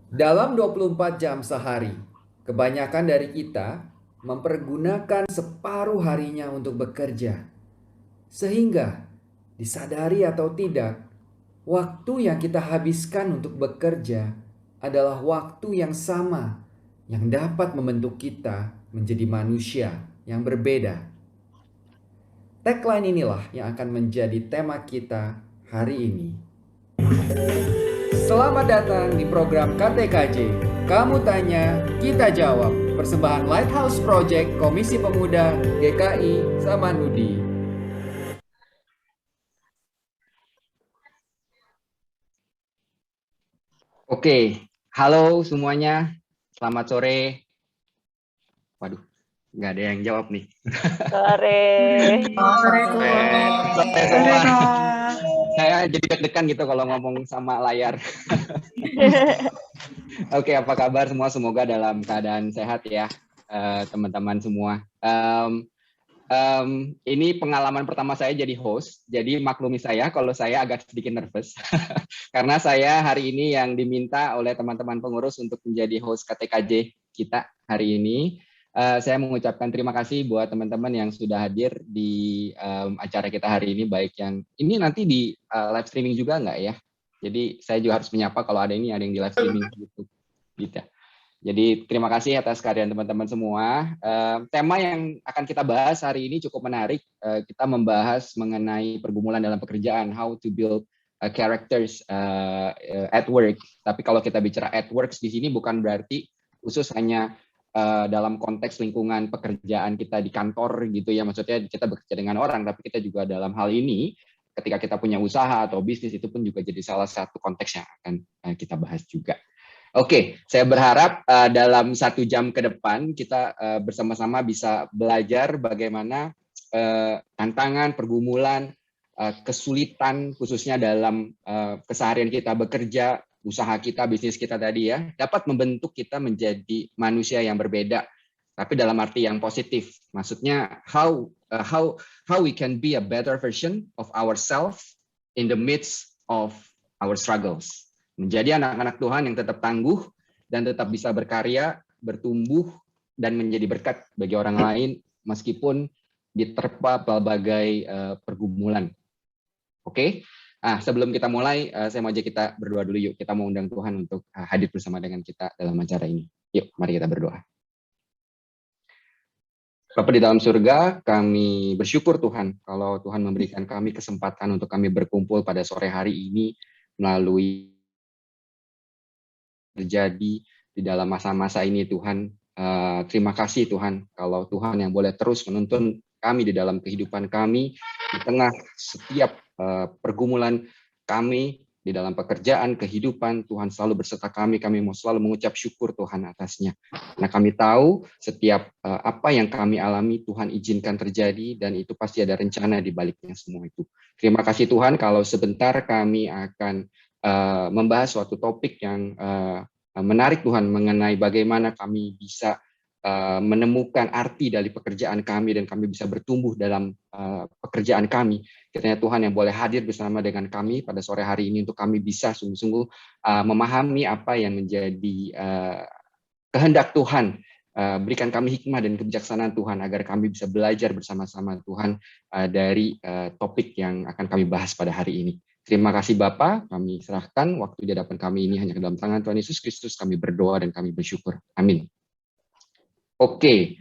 Dalam 24 jam sehari, kebanyakan dari kita mempergunakan separuh harinya untuk bekerja. Sehingga, disadari atau tidak, waktu yang kita habiskan untuk bekerja adalah waktu yang sama yang dapat membentuk kita menjadi manusia yang berbeda. Tagline inilah yang akan menjadi tema kita hari ini. Selamat datang di program KTKJ. Kamu tanya, kita jawab. Persembahan Lighthouse Project Komisi Pemuda GKI Samanhudi. Oke, halo semuanya. Selamat sore. Waduh, nggak ada yang jawab nih. Sore. Sore semua. Saya jadi deg-degan gitu kalau ngomong sama layar. Oke, apa kabar semua? Semoga dalam keadaan sehat ya, teman-teman semua. Ini pengalaman pertama saya jadi host, jadi maklumi saya kalau saya agak sedikit nervous. Karena saya hari ini yang diminta oleh teman-teman pengurus untuk menjadi host KTKJ kita hari ini. Saya mengucapkan terima kasih buat teman-teman yang sudah hadir di acara kita hari ini, baik yang ini nanti di live streaming juga nggak ya? Jadi saya juga harus menyapa kalau ada yang di live streaming YouTube gitu. Jadi terima kasih atas kehadiran teman-teman semua. Tema yang akan kita bahas hari ini cukup menarik. Kita membahas mengenai pergumulan dalam pekerjaan, how to build characters at work. Tapi kalau kita bicara at works di sini bukan berarti khusus hanya dalam konteks lingkungan pekerjaan kita di kantor gitu ya. Maksudnya kita bekerja dengan orang, tapi kita juga dalam hal ini ketika kita punya usaha atau bisnis itu pun juga jadi salah satu konteks yang akan kita bahas juga. Oke, saya berharap dalam 1 jam ke depan kita bersama-sama bisa belajar bagaimana tantangan, pergumulan, kesulitan khususnya dalam keseharian kita bekerja, usaha kita, bisnis kita tadi ya, dapat membentuk kita menjadi manusia yang berbeda, tapi dalam arti yang positif. Maksudnya how we can be a better version of ourselves in the midst of our struggles. Menjadi anak-anak Tuhan yang tetap tangguh dan tetap bisa berkarya, bertumbuh, dan menjadi berkat bagi orang lain meskipun diterpa berbagai pergumulan. Oke? Nah, sebelum kita mulai, saya mau ajak kita berdoa dulu yuk. Kita mau undang Tuhan untuk hadir bersama dengan kita dalam acara ini. Yuk, mari kita berdoa. Bapa di dalam surga, kami bersyukur Tuhan kalau Tuhan memberikan kami kesempatan untuk kami berkumpul pada sore hari ini melalui terjadi di dalam masa-masa ini Tuhan. Terima kasih Tuhan kalau Tuhan yang boleh terus menuntun kami di dalam kehidupan kami di tengah setiap pergumulan kami di dalam pekerjaan, kehidupan. Tuhan selalu berserta kami mau selalu mengucap syukur Tuhan atasnya. Nah, kami tahu setiap apa yang kami alami Tuhan izinkan terjadi dan itu pasti ada rencana di baliknya semua itu. Terima kasih Tuhan kalau sebentar kami akan membahas suatu topik yang menarik Tuhan mengenai bagaimana kami bisa menemukan arti dari pekerjaan kami dan kami bisa bertumbuh dalam pekerjaan kami. Kiranya Tuhan yang boleh hadir bersama dengan kami pada sore hari ini untuk kami bisa sungguh-sungguh memahami apa yang menjadi kehendak Tuhan. Berikan kami hikmah dan kebijaksanaan Tuhan agar kami bisa belajar bersama-sama Tuhan dari topik yang akan kami bahas pada hari ini. Terima kasih Bapa, kami serahkan waktu di hadapan kami ini hanya ke dalam tangan Tuhan Yesus Kristus, kami berdoa dan kami bersyukur. Amin. Oke,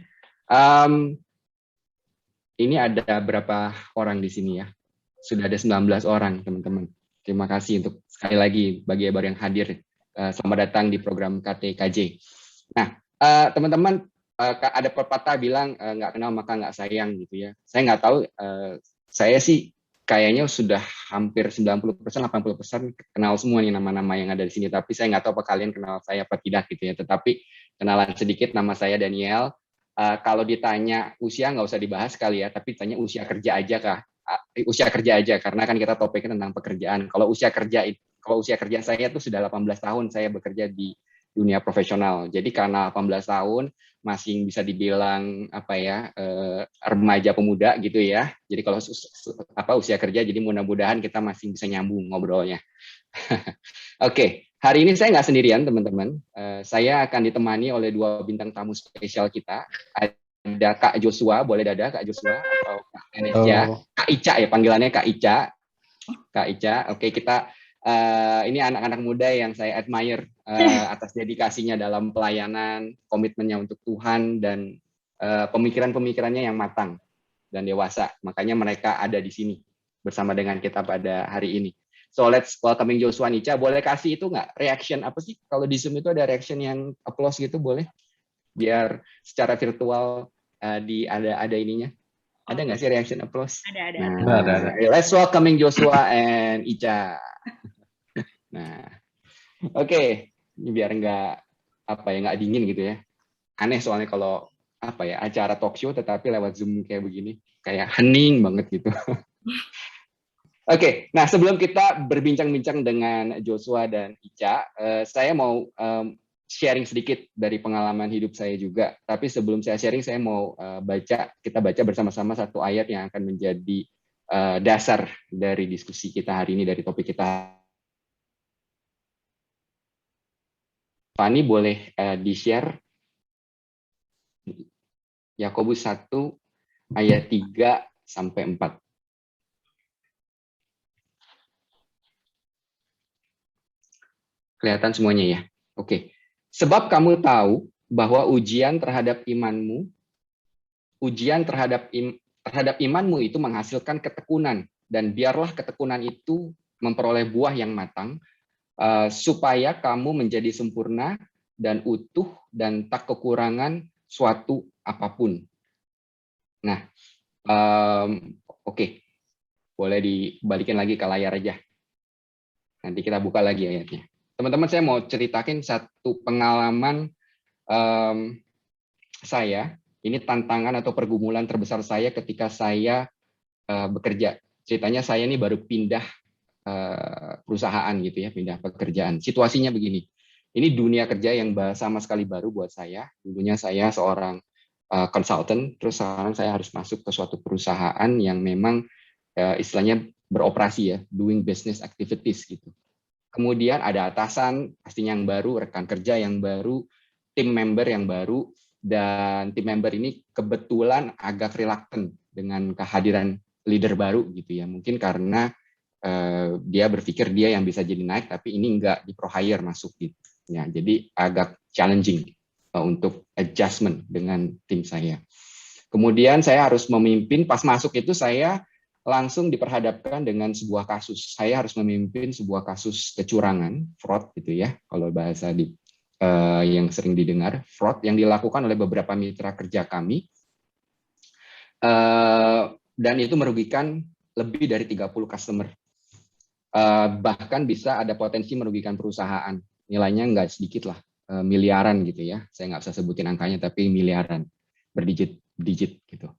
ini ada berapa orang di sini ya? Sudah ada 19 orang teman-teman. Terima kasih untuk sekali lagi bagi yang hadir. Selamat datang di program KTKJ. Nah, teman-teman, ada pepatah bilang nggak kenal maka nggak sayang gitu ya. Saya nggak tahu, saya sih kayaknya sudah hampir 90%, 80% kenal semua nih nama-nama yang ada di sini. Tapi saya nggak tahu apa kalian kenal saya apa tidak gitu ya. Tetapi kenalan sedikit, nama saya Daniel. Kalau ditanya usia nggak usah dibahas kali ya, tapi tanya usia kerja aja kah? Usia kerja aja, karena kan kita topiknya tentang pekerjaan. Kalau usia kerja saya tuh sudah 18 tahun saya bekerja di dunia profesional. Jadi karena 18 tahun masih bisa dibilang apa ya, remaja pemuda gitu ya. Jadi kalau usia kerja, jadi mudah-mudahan kita masih bisa nyambung ngobrolnya. Oke, Hari ini saya nggak sendirian, teman-teman. Saya akan ditemani oleh 2 bintang tamu spesial kita. Ada Kak Joshua, boleh dada Kak Joshua, atau Kak Enesya. Kak Ica ya, panggilannya Kak Ica. Kak Ica, oke, kita ini anak-anak muda yang saya admire atas dedikasinya dalam pelayanan, komitmennya untuk Tuhan, dan pemikiran-pemikirannya yang matang dan dewasa. Makanya mereka ada di sini bersama dengan kita pada hari ini. So let's welcoming Joshua and Ica. Boleh kasih itu nggak reaction apa sih? Kalau di Zoom itu ada reaction yang applause gitu, boleh? Biar secara virtual ada ininya. Ada nggak sih reaction applause? Ada. Nah, let's welcoming Joshua and Ica. Nah, oke. Ini biar nggak dingin gitu ya. Aneh soalnya kalau acara talk show tetapi lewat Zoom kayak begini, kayak hening banget gitu. Oke, nah sebelum kita berbincang-bincang dengan Joshua dan Ica, saya mau sharing sedikit dari pengalaman hidup saya juga. Tapi sebelum saya sharing, saya mau kita baca bersama-sama satu ayat yang akan menjadi dasar dari diskusi kita hari ini, dari topik kita. Fani boleh di-share Yakobus 1 ayat 3 sampai 4. Kelihatan semuanya ya? Oke. Sebab kamu tahu bahwa ujian terhadap imanmu itu menghasilkan ketekunan, dan biarlah ketekunan itu memperoleh buah yang matang, supaya kamu menjadi sempurna dan utuh dan tak kekurangan suatu apapun. Nah, oke. Boleh dibalikin lagi ke layar aja. Nanti kita buka lagi ayatnya. Teman-teman, saya mau ceritakin satu pengalaman saya. Ini tantangan atau pergumulan terbesar saya ketika saya bekerja. Ceritanya saya ini baru pindah perusahaan gitu ya, pindah pekerjaan. Situasinya begini. Ini dunia kerja yang sama sekali baru buat saya. Dulunya saya seorang consultant, terus sekarang saya harus masuk ke suatu perusahaan yang memang istilahnya beroperasi ya, doing business activities gitu. Kemudian ada atasan pastinya yang baru, rekan kerja yang baru, tim member yang baru, dan tim member ini kebetulan agak reluctant dengan kehadiran leader baru gitu ya. Mungkin karena dia berpikir dia yang bisa jadi naik, tapi ini enggak di pro hire masuk gitu. Ya, jadi agak challenging untuk adjustment dengan tim saya. Kemudian saya harus memimpin, pas masuk itu saya langsung diperhadapkan dengan sebuah kasus. Saya harus memimpin sebuah kasus kecurangan, fraud gitu ya, kalau bahasa yang sering didengar, fraud yang dilakukan oleh beberapa mitra kerja kami, dan itu merugikan lebih dari 30 customer. Bahkan bisa ada potensi merugikan perusahaan. Nilainya nggak sedikit lah, miliaran gitu ya. Saya nggak bisa sebutin angkanya, tapi miliaran, berdigit gitu.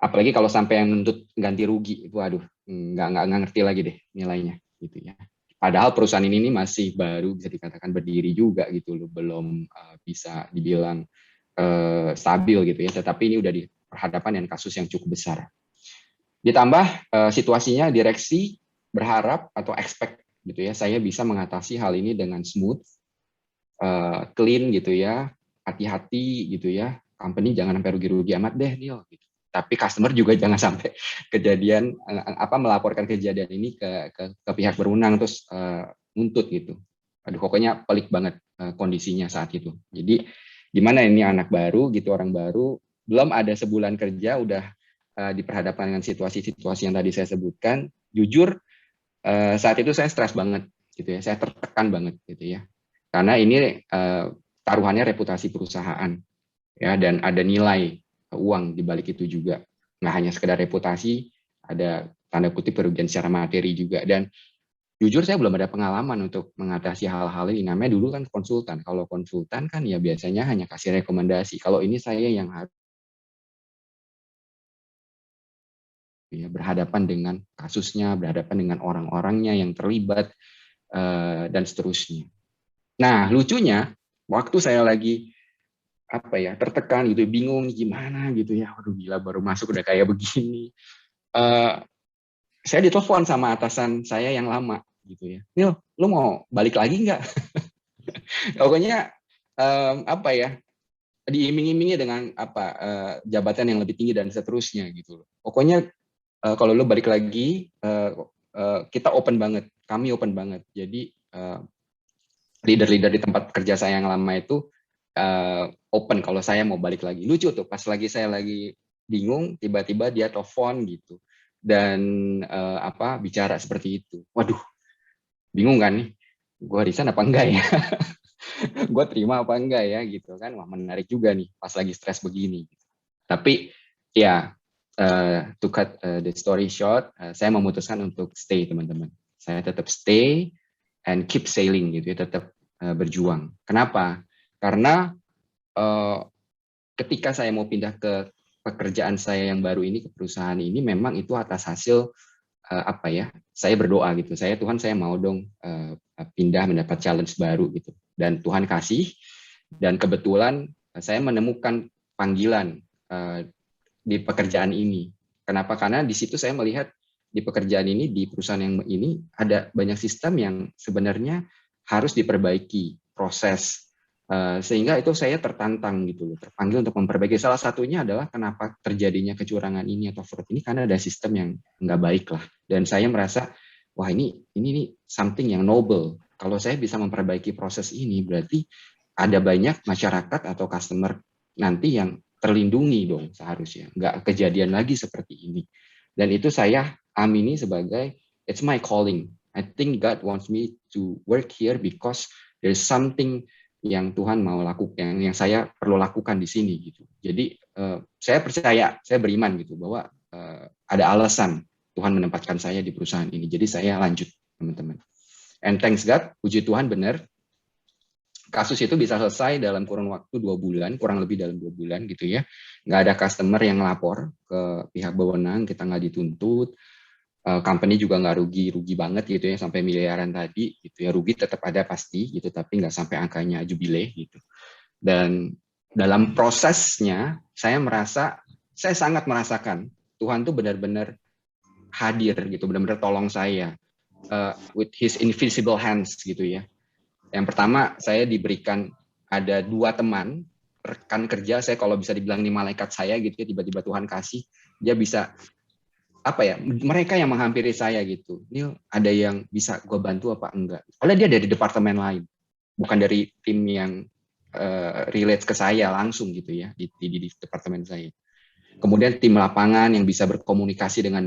Apalagi kalau sampai yang nuntut ganti rugi, itu aduh, nggak ngerti lagi deh nilainya gitu ya. Padahal perusahaan ini masih baru, bisa dikatakan berdiri juga gitu loh, belum bisa dibilang stabil gitu ya. Tetapi ini udah diperhadapkan dengan kasus yang cukup besar. Ditambah situasinya direksi berharap atau expect gitu ya, saya bisa mengatasi hal ini dengan smooth, clean gitu ya, hati-hati gitu ya. Company jangan sampai rugi-rugi amat deh, Neil. Gitu. Tapi customer juga jangan sampai kejadian melaporkan kejadian ini ke pihak berwenang terus nuntut gitu. Aduh, pokoknya pelik banget kondisinya saat itu. Jadi gimana ini anak baru gitu, orang baru, belum ada sebulan kerja udah diperhadapkan dengan situasi-situasi yang tadi saya sebutkan. Jujur saat itu saya stres banget gitu ya, saya tertekan banget gitu ya. Karena ini taruhannya reputasi perusahaan ya, dan ada nilai uang di balik itu juga. Nggak hanya sekedar reputasi, ada tanda kutip kerugian secara materi juga. Dan jujur saya belum ada pengalaman untuk mengatasi hal-hal ini. Namanya dulu kan konsultan. Kalau konsultan kan ya biasanya hanya kasih rekomendasi. Kalau ini saya yang harus ya, berhadapan dengan kasusnya, berhadapan dengan orang-orangnya yang terlibat, dan seterusnya. Nah, lucunya, waktu saya lagi tertekan gitu, bingung gimana gitu ya, waduh gila baru masuk udah kayak begini. Saya ditelepon sama atasan saya yang lama gitu ya. Nil, lu mau balik lagi nggak? Pokoknya apa ya, diiming-imingi dengan apa jabatan yang lebih tinggi dan seterusnya gitu loh. Pokoknya kalau lu balik lagi, kita open banget, kami open banget. Jadi leader-leader di tempat kerja saya yang lama itu open kalau saya mau balik lagi. Lucu tuh, pas lagi saya lagi bingung, tiba-tiba dia telepon gitu dan apa bicara seperti itu. Waduh, bingung kan nih, gue resign apa enggak ya? Gue terima apa enggak ya gitu kan? Wah, menarik juga nih pas lagi stres begini. Tapi ya, to cut the story short, saya memutuskan untuk stay, teman-teman. Saya tetap stay and keep sailing gitu ya, tetap berjuang. Kenapa? Karena ketika saya mau pindah ke pekerjaan saya yang baru ini, ke perusahaan ini, memang itu atas hasil apa ya? Saya berdoa gitu. Tuhan, saya mau dong pindah mendapat challenge baru gitu. Dan Tuhan kasih. Dan kebetulan saya menemukan panggilan di pekerjaan ini. Kenapa? Karena di situ saya melihat di pekerjaan ini, di perusahaan yang ini ada banyak sistem yang sebenarnya harus diperbaiki proses, sehingga itu saya tertantang gitu loh, terpanggil untuk memperbaiki. Salah satunya adalah kenapa terjadinya kecurangan ini atau fraud ini, karena ada sistem yang nggak baik lah. Dan saya merasa wah ini something yang noble. Kalau saya bisa memperbaiki proses ini, berarti ada banyak masyarakat atau customer nanti yang terlindungi dong seharusnya. Nggak kejadian lagi seperti ini. Dan itu saya amini sebagai it's my calling. I think God wants me to work here because there's something yang Tuhan mau lakukan, yang saya perlu lakukan di sini gitu. Jadi saya percaya, saya beriman gitu bahwa ada alasan Tuhan menempatkan saya di perusahaan ini. Jadi saya lanjut, teman-teman. And thanks God, puji Tuhan benar, kasus itu bisa selesai dalam kurun waktu 2 bulan, kurang lebih dalam 2 bulan gitu ya. Nggak ada customer yang lapor ke pihak berwenang, kita nggak dituntut, company juga nggak rugi banget gitu ya, sampai miliaran tadi gitu ya. Rugi tetap ada pasti gitu, tapi nggak sampai angkanya jubile gitu. Dan dalam prosesnya, saya sangat merasakan Tuhan tuh benar-benar hadir gitu, benar-benar tolong saya with His invisible hands gitu ya. Yang pertama, saya diberikan ada 2 teman, rekan kerja saya, kalau bisa dibilang ini malaikat saya gitu ya, tiba-tiba Tuhan kasih, dia bisa, apa ya, mereka yang menghampiri saya gitu. Nil, ada yang bisa gue bantu apa enggak? Oleh dia dari departemen lain, bukan dari tim yang relate ke saya langsung gitu ya, di departemen saya. Kemudian tim lapangan yang bisa berkomunikasi dengan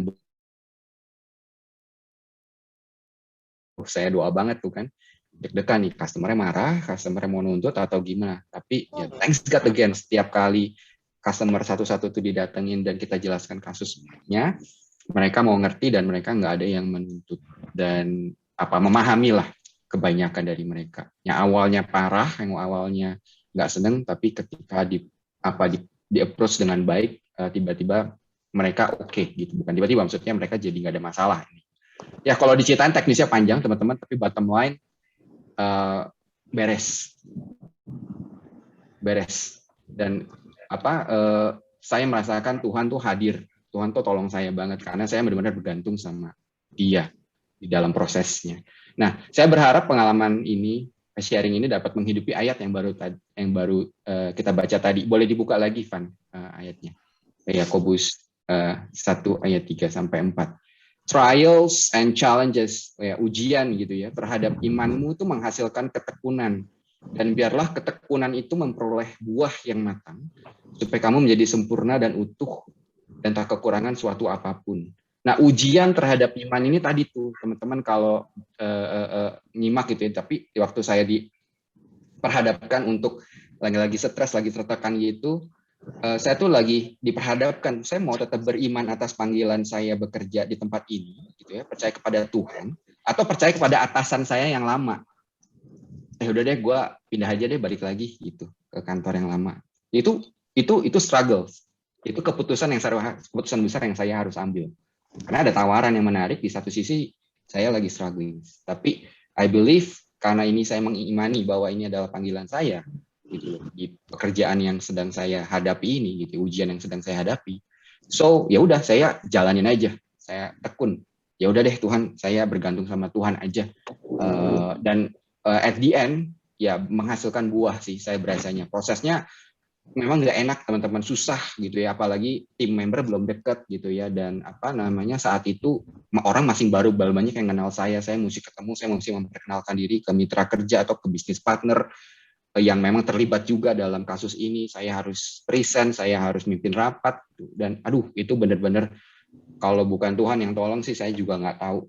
saya, doa banget tuh kan. Deg-degan nih, customer-nya marah, customer-nya mau nuntut atau gimana. Tapi ya thanks God again, setiap kali customer satu-satu tuh didatengin dan kita jelaskan kasusnya, mereka mau ngerti dan mereka nggak ada yang menuntut. Dan memahami lah kebanyakan dari mereka. Yang awalnya parah, yang awalnya nggak seneng, tapi ketika di approach dengan baik, tiba-tiba mereka oke gitu. Bukan tiba-tiba, maksudnya mereka jadi nggak ada masalah. Ya kalau diceritain teknisnya panjang teman-teman, tapi bottom line beres. Dan saya merasakan Tuhan tuh hadir, Tuhan tuh tolong saya banget karena saya benar-benar bergantung sama Dia di dalam prosesnya. Nah, saya berharap pengalaman ini, sharing ini dapat menghidupi ayat yang baru kita baca tadi. Boleh dibuka lagi, Van, ayatnya. Yakobus 1 ayat 3 sampai 4. Trials and challenges, ujian gitu ya, terhadap imanmu itu menghasilkan ketekunan, dan biarlah ketekunan itu memperoleh buah yang matang, supaya kamu menjadi sempurna dan utuh dan tak kekurangan suatu apapun. Nah, ujian terhadap iman ini tadi tuh teman-teman kalau nyimak gitu ya, tapi di waktu saya diperhadapkan untuk lagi stres, lagi tertekan gitu, saya tuh lagi diperhadapkan, saya mau tetap beriman atas panggilan saya bekerja di tempat ini, gitu ya, percaya kepada Tuhan, atau percaya kepada atasan saya yang lama. Udah deh, gue pindah aja deh, balik lagi gitu ke kantor yang lama. Itu struggle, itu keputusan besar yang saya harus ambil. Karena ada tawaran yang menarik di satu sisi, saya lagi struggling. Tapi I believe karena ini saya mengimani bahwa ini adalah panggilan saya, gitu di pekerjaan yang sedang saya hadapi ini, gitu, ujian yang sedang saya hadapi. So ya udah, saya jalanin aja, saya tekun ya udah deh Tuhan, saya bergantung sama Tuhan aja. Dan at the end ya menghasilkan buah sih saya berasanya. Prosesnya memang nggak enak teman-teman, susah gitu ya, apalagi tim member belum deket gitu ya, dan apa namanya saat itu orang masih baru banyak yang kenal saya mesti ketemu, saya mesti memperkenalkan diri ke mitra kerja atau ke bisnis partner yang memang terlibat juga dalam kasus ini. Saya harus present, saya harus mimpin rapat, dan aduh itu benar-benar kalau bukan Tuhan yang tolong sih saya juga nggak tahu.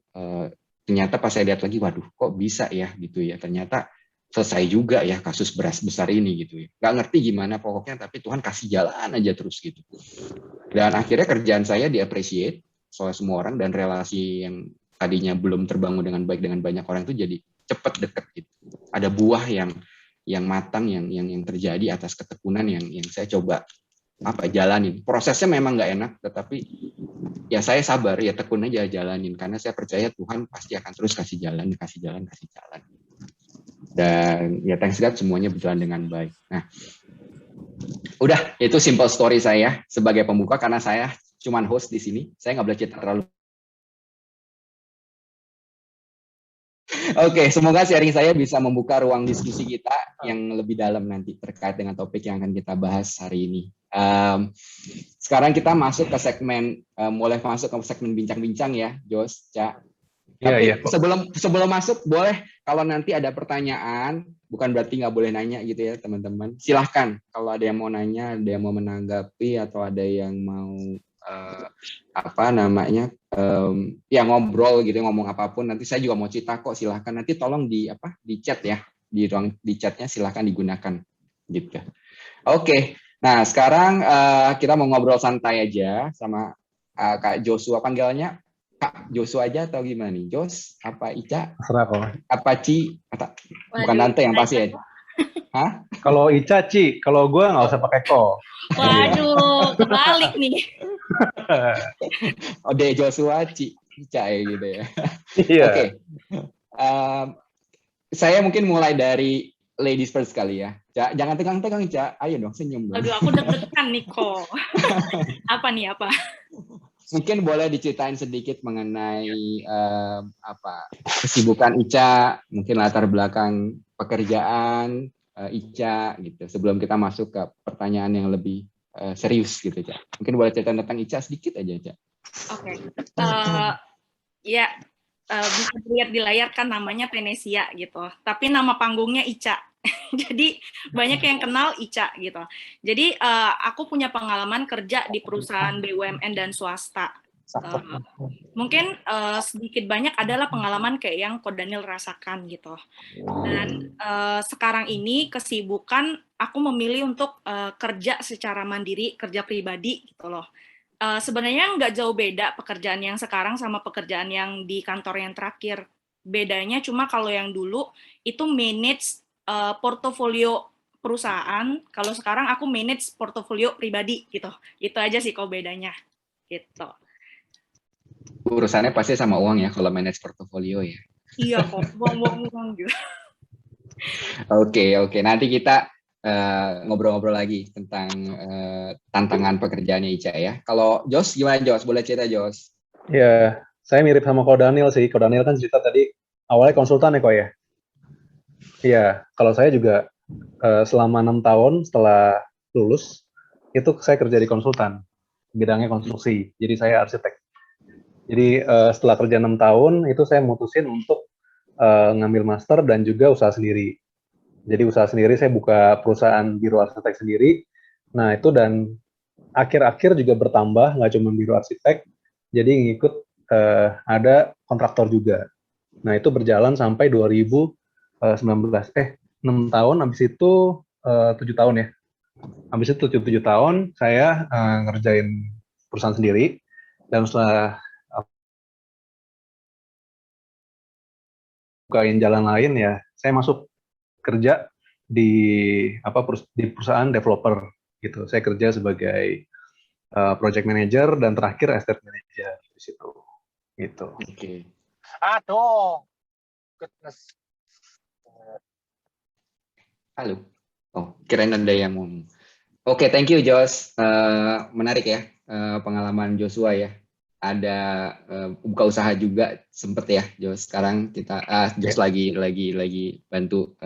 Ternyata pas saya lihat lagi, waduh kok bisa ya gitu ya, ternyata selesai juga ya kasus beras besar ini gitu ya. Nggak ngerti gimana pokoknya, tapi Tuhan kasih jalan aja terus gitu. Dan akhirnya kerjaan saya di-appreciate oleh semua orang, dan relasi yang tadinya belum terbangun dengan baik dengan banyak orang itu jadi cepat deket gitu. Ada buah yang matang yang terjadi atas ketekunan yang saya coba jalanin. Prosesnya memang nggak enak, tetapi ya saya sabar, ya tekun aja jalanin, karena saya percaya Tuhan pasti akan terus kasih jalan. Dan ya thanks God semuanya berjalan dengan baik. Nah, udah itu simple story saya sebagai pembuka, karena saya cuman host di sini, saya nggak boleh cerita terlalu. Oke, semoga sharing saya bisa membuka ruang diskusi kita yang lebih dalam nanti terkait dengan topik yang akan kita bahas hari ini. Sekarang kita masuk ke segmen, mulai masuk ke segmen bincang-bincang ya, Jos, Cak. Tapi sebelum masuk, boleh kalau nanti ada pertanyaan, bukan berarti nggak boleh nanya gitu ya teman-teman. Silahkan kalau ada yang mau nanya, ada yang mau menanggapi, atau ada yang mau ya ngobrol gitu, ngomong apapun. Nanti saya juga mau cerita kok, silahkan. Nanti tolong di chat ya, di ruang di chatnya silahkan digunakan gitu. Oke. Nah sekarang kita mau ngobrol santai aja sama Kak Joshua, panggilannya Kak Joshua aja atau gimana nih? Jos, apa Ica? Terserah kok. Apa Ci? Bukan tante yang pasti ya. Hah? Kalau Ica, Ci. Kalau gue nggak usah pakai ko. Waduh, kebalik nih. Ode Joshua, Ci. Ica ya gitu ya. Iya. Oke. Saya mungkin mulai dari ladies first kali ya. Ca, jangan tegang-tegang, Ca. Ayo dong, senyum dong. Aduh, aku deg-degan nih kok. Apa? Mungkin boleh diceritain sedikit mengenai kesibukan Ica, mungkin latar belakang pekerjaan Ica gitu. Sebelum kita masuk ke pertanyaan yang lebih serius gitu, Ca. Mungkin boleh cerita tentang Ica sedikit aja, Ca. Oke. Ya, bisa dilihat di layar kan namanya Tenesia gitu. Tapi nama panggungnya Ica. Jadi banyak yang kenal Ica gitu. Jadi aku punya pengalaman kerja di perusahaan BUMN dan swasta. Mungkin sedikit banyak adalah pengalaman kayak yang Ko Daniel rasakan gitu. Dan sekarang ini kesibukan aku memilih untuk kerja secara mandiri, kerja pribadi gitu loh. Sebenarnya nggak jauh beda pekerjaan yang sekarang sama pekerjaan yang di kantor yang terakhir. Bedanya cuma kalau yang dulu itu manage portofolio perusahaan, kalau sekarang aku manage portofolio pribadi gitu. Itu aja sih kok bedanya. Gitu. Urusannya pasti sama uang ya kalau manage portofolio ya. Iya kok, buang-buang gitu. Oke. Nanti kita ngobrol-ngobrol lagi tentang tantangan pekerjaannya Ica ya. Kalau Jos, gimana Jos? Boleh cerita Jos? Ya, saya mirip sama Ko Daniel sih. Ko Daniel kan cerita tadi awalnya konsultan ya kok ya. Iya, kalau saya juga selama 6 tahun setelah lulus itu saya kerja di konsultan, bidangnya konstruksi. Jadi saya arsitek. Jadi setelah kerja 6 tahun itu saya mutusin untuk ngambil master dan juga usaha sendiri. Jadi usaha sendiri, saya buka perusahaan biro arsitek sendiri. Nah itu, dan akhir-akhir juga bertambah, nggak cuma biro arsitek, jadi ngikut ada kontraktor juga. Nah itu berjalan sampai 2019. 6 tahun, habis itu 7 tahun ya. Habis itu 7 tahun saya ngerjain perusahaan sendiri, dan setelah bukain jalan lain ya, saya masuk kerja di di perusahaan developer gitu. Saya kerja sebagai project manager dan terakhir estate manager di situ. Gitu. Oke. Aduh. Goodness. Halo. Oh, kirain ada yang ngomong. Oke, thank you Jos. Menarik ya pengalaman Joshua ya. ada buka usaha juga sempet ya, Jos. Sekarang kita Jos lagi bantu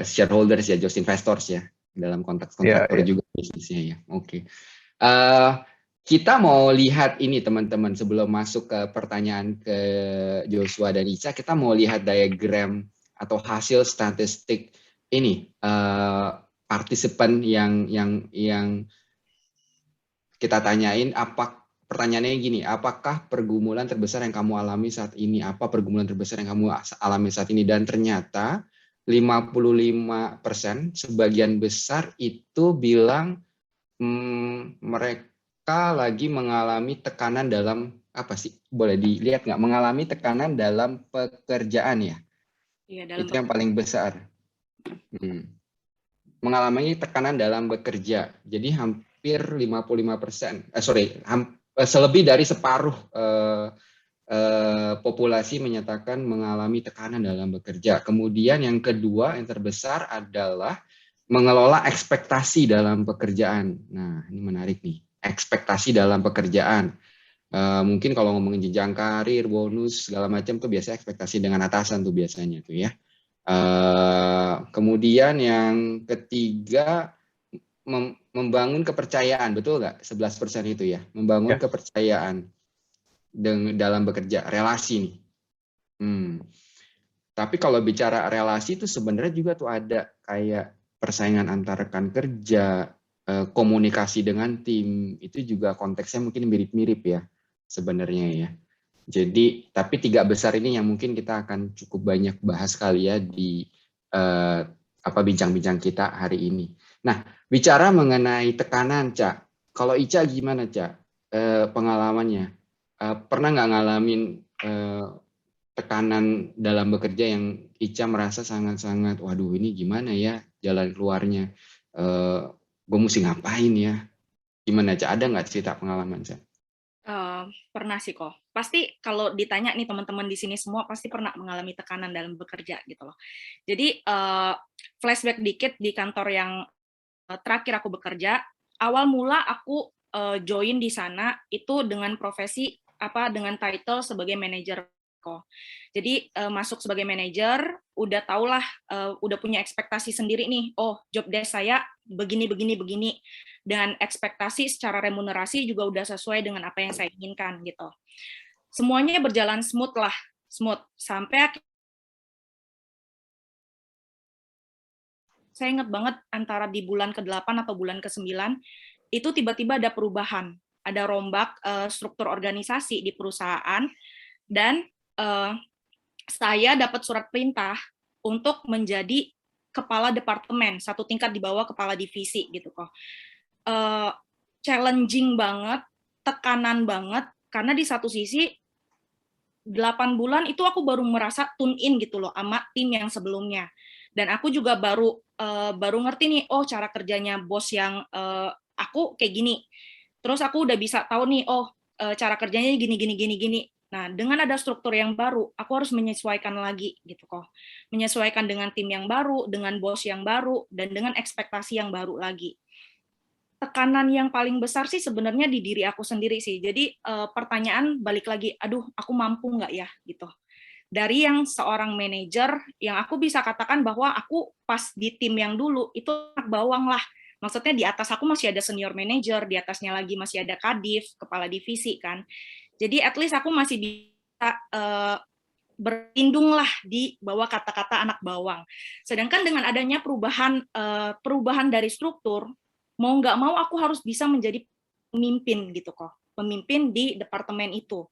shareholders ya, Jos investors ya, dalam konteks kontraktor juga bisnisnya ya. Oke. Kita mau lihat ini teman-teman, sebelum masuk ke pertanyaan ke Joshua dan Ica, kita mau lihat diagram atau hasil statistik ini partisipan yang kita tanyain. Pertanyaannya gini, apakah pergumulan terbesar yang kamu alami saat ini? Apa pergumulan terbesar yang kamu alami saat ini? Dan ternyata 55% sebagian besar itu bilang mereka lagi mengalami tekanan dalam, apa sih? Boleh dilihat nggak? Mengalami tekanan dalam pekerjaan ya? Iya, itu yang paling besar. Mengalami tekanan dalam bekerja. Jadi hampir 55%, selebih dari separuh populasi menyatakan mengalami tekanan dalam bekerja. Kemudian yang kedua yang terbesar adalah mengelola ekspektasi dalam pekerjaan. Nah, ini menarik nih. Ekspektasi dalam pekerjaan. Mungkin kalau ngomongin jenjang karir, bonus, segala macam tuh biasanya ekspektasi dengan atasan tuh biasanya tuh ya. Kemudian yang ketiga membangun kepercayaan, betul nggak? 11% itu ya, membangun kepercayaan dalam bekerja, relasi nih. Tapi kalau bicara relasi itu sebenarnya juga tuh ada kayak persaingan antar rekan kerja, komunikasi dengan tim, itu juga konteksnya mungkin mirip-mirip ya sebenarnya ya. Jadi, tapi 3 besar ini yang mungkin kita akan cukup banyak bahas kali ya di bincang-bincang kita hari ini. Nah, bicara mengenai tekanan, Cak. Kalau Ica gimana, Cak? Pengalamannya? Pernah nggak ngalamin tekanan dalam bekerja yang Ica merasa sangat-sangat, waduh ini gimana ya jalan keluarnya? Gue mesti ngapain ya? Gimana, Cak? Ada nggak cerita pengalaman, Cak? Pernah sih kok. Pasti kalau ditanya nih teman-teman di sini semua pasti pernah mengalami tekanan dalam bekerja gitu loh. Jadi flashback dikit di kantor yang terakhir aku bekerja. Awal mula aku join di sana itu dengan profesi dengan title sebagai manajer kok. Jadi masuk sebagai manajer, udah tahulah, udah punya ekspektasi sendiri nih. Oh, job desk saya begini. Dan ekspektasi secara remunerasi juga udah sesuai dengan apa yang saya inginkan gitu. Semuanya berjalan smooth sampai saya ingat banget antara di bulan ke-8 atau bulan ke-9 itu tiba-tiba ada perubahan, ada rombak struktur organisasi di perusahaan dan saya dapat surat perintah untuk menjadi kepala departemen, satu tingkat di bawah kepala divisi gitu kok. Challenging banget, tekanan banget, karena di satu sisi 8 bulan itu aku baru merasa tune in gitu loh sama tim yang sebelumnya. Dan aku juga baru ngerti nih, oh cara kerjanya bos yang aku kayak gini. Terus aku udah bisa tahu nih, oh cara kerjanya gini. Nah, dengan ada struktur yang baru, aku harus menyesuaikan lagi gitu kok. Menyesuaikan dengan tim yang baru, dengan bos yang baru, dan dengan ekspektasi yang baru lagi. Tekanan yang paling besar sih sebenarnya di diri aku sendiri sih. Jadi pertanyaan balik lagi, aduh aku mampu nggak ya gitu. Dari yang seorang manajer yang aku bisa katakan bahwa aku pas di tim yang dulu itu anak bawang lah. Maksudnya di atas aku masih ada senior manager, di atasnya lagi masih ada kadif, kepala divisi kan. Jadi at least aku masih bisa berlindung lah di bawah kata-kata anak bawang. Sedangkan dengan adanya perubahan dari struktur, mau nggak mau aku harus bisa menjadi pemimpin gitu kok, pemimpin di departemen itu.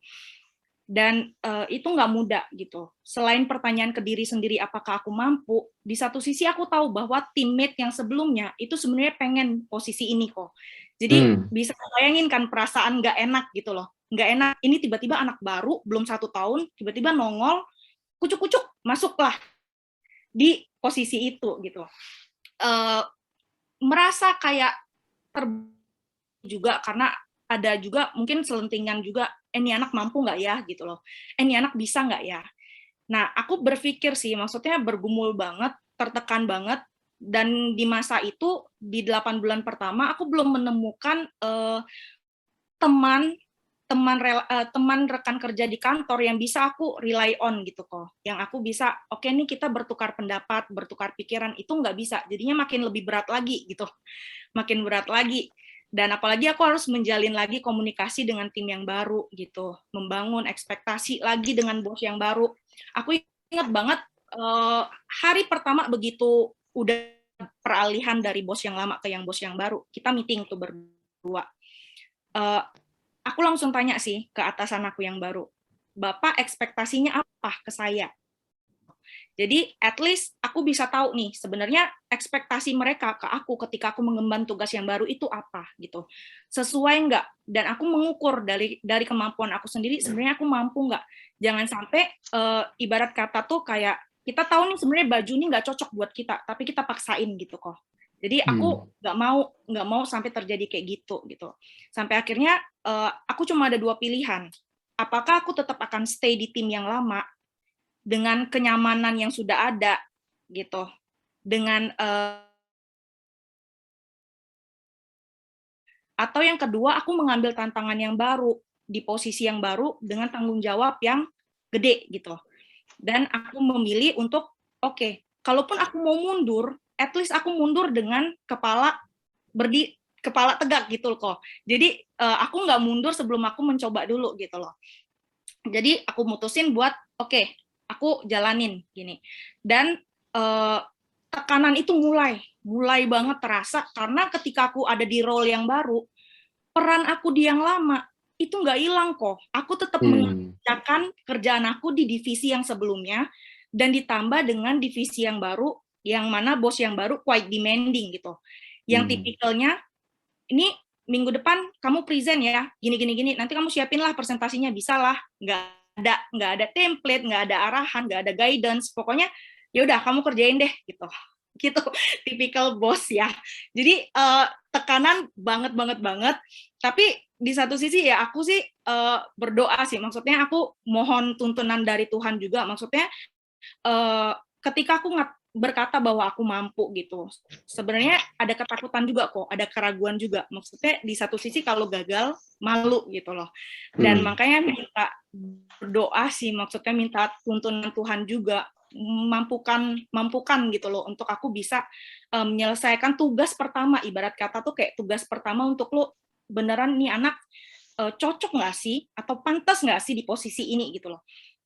Dan itu nggak mudah gitu. Selain pertanyaan ke diri sendiri apakah aku mampu, di satu sisi aku tahu bahwa teammate yang sebelumnya itu sebenarnya pengen posisi ini kok. Jadi bisa bayangin kan perasaan nggak enak gitu loh. Nggak enak, ini tiba-tiba anak baru, belum 1 tahun, tiba-tiba nongol, kucuk-kucuk, masuklah di posisi itu gitu. Merasa kayak juga karena ada juga mungkin selentingan juga, ini anak mampu nggak ya gitu loh, ini anak bisa nggak ya. Nah aku berpikir sih, maksudnya bergumul banget, tertekan banget, dan di masa itu di 8 bulan pertama aku belum menemukan teman teman rekan kerja di kantor yang bisa aku rely on gitu kok, yang aku bisa oke nih kita bertukar pendapat, bertukar pikiran, itu nggak bisa, jadinya makin lebih berat lagi gitu, makin berat lagi. Dan apalagi aku harus menjalin lagi komunikasi dengan tim yang baru gitu, membangun ekspektasi lagi dengan bos yang baru. Aku ingat banget hari pertama begitu udah peralihan dari bos yang lama ke yang bos yang baru, kita meeting tuh berdua. Aku langsung tanya sih ke atasan aku yang baru, Bapak ekspektasinya apa ke saya? Jadi at least aku bisa tahu nih sebenarnya ekspektasi mereka ke aku ketika aku mengemban tugas yang baru itu apa gitu. Sesuai nggak? Dan aku mengukur dari kemampuan aku sendiri sebenarnya aku mampu nggak. Jangan sampai ibarat kata tuh kayak kita tahu nih sebenarnya baju ini nggak cocok buat kita, tapi kita paksain gitu kok. Jadi aku nggak mau sampai terjadi kayak gitu. Sampai akhirnya aku cuma ada 2 pilihan. Apakah aku tetap akan stay di tim yang lama dengan kenyamanan yang sudah ada gitu, dengan atau yang kedua aku mengambil tantangan yang baru di posisi yang baru dengan tanggung jawab yang gede gitu. Dan aku memilih untuk oke, kalaupun aku mau mundur, at least aku mundur dengan kepala tegak gitu kok. Jadi aku nggak mundur sebelum aku mencoba dulu gitu loh. Jadi aku mutusin buat oke, aku jalanin gini. Dan tekanan itu mulai banget terasa karena ketika aku ada di role yang baru, peran aku di yang lama itu nggak hilang kok. Aku tetap mengerjakan kerjaan aku di divisi yang sebelumnya dan ditambah dengan divisi yang baru, yang mana bos yang baru quite demanding gitu. Yang tipikalnya, ini minggu depan kamu present ya, gini, nanti kamu siapin lah presentasinya, bisa lah, nggak ada template, nggak ada arahan, nggak ada guidance, pokoknya ya udah kamu kerjain deh gitu. Tipikal bos ya. Jadi tekanan banget. Tapi di satu sisi ya aku sih berdoa sih, maksudnya aku mohon tuntunan dari Tuhan juga, maksudnya ketika aku berkata bahwa aku mampu gitu, sebenarnya ada ketakutan juga kok, ada keraguan juga, maksudnya di satu sisi kalau gagal malu gitu loh. Dan makanya minta berdoa sih, maksudnya minta tuntunan Tuhan juga, mampukan gitu loh untuk aku bisa menyelesaikan tugas pertama, ibarat kata tuh kayak tugas pertama untuk lo beneran nih anak cocok nggak sih atau pantas nggak sih di posisi ini gitu loh.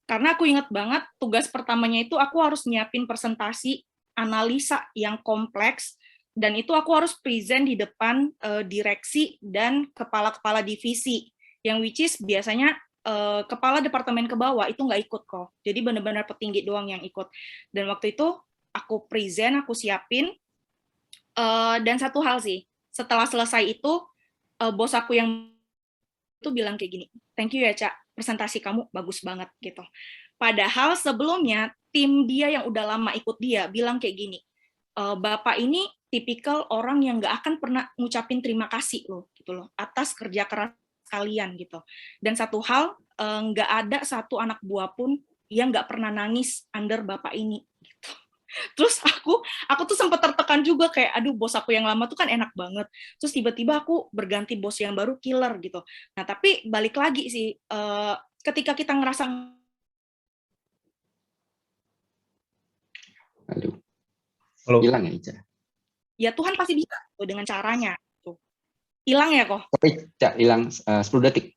Karena aku ingat banget tugas pertamanya itu aku harus nyiapin presentasi analisa yang kompleks, dan itu aku harus present di depan direksi dan kepala-kepala divisi, yang which is biasanya kepala departemen ke bawah itu nggak ikut kok. Jadi benar-benar petinggi doang yang ikut. Dan waktu itu aku present, aku siapin, dan satu hal sih, setelah selesai itu bos aku yang itu bilang kayak gini, thank you ya Cak, presentasi kamu bagus banget gitu. Padahal sebelumnya tim dia yang udah lama ikut dia bilang kayak gini, Bapak ini tipikal orang yang nggak akan pernah ngucapin terima kasih loh gitu loh atas kerja keras kalian gitu. Dan satu hal, nggak ada satu anak buah pun yang nggak pernah nangis under Bapak ini gitu. Terus aku tuh sempat tertekan juga kayak aduh bos aku yang lama tuh kan enak banget, terus tiba-tiba aku berganti bos yang baru killer gitu. Nah tapi balik lagi sih, ketika kita ngerasa hilang ya Ica, ya Tuhan pasti bisa tuh dengan caranya tuh. Hilang ya kok, tapi Cak hilang 10 detik.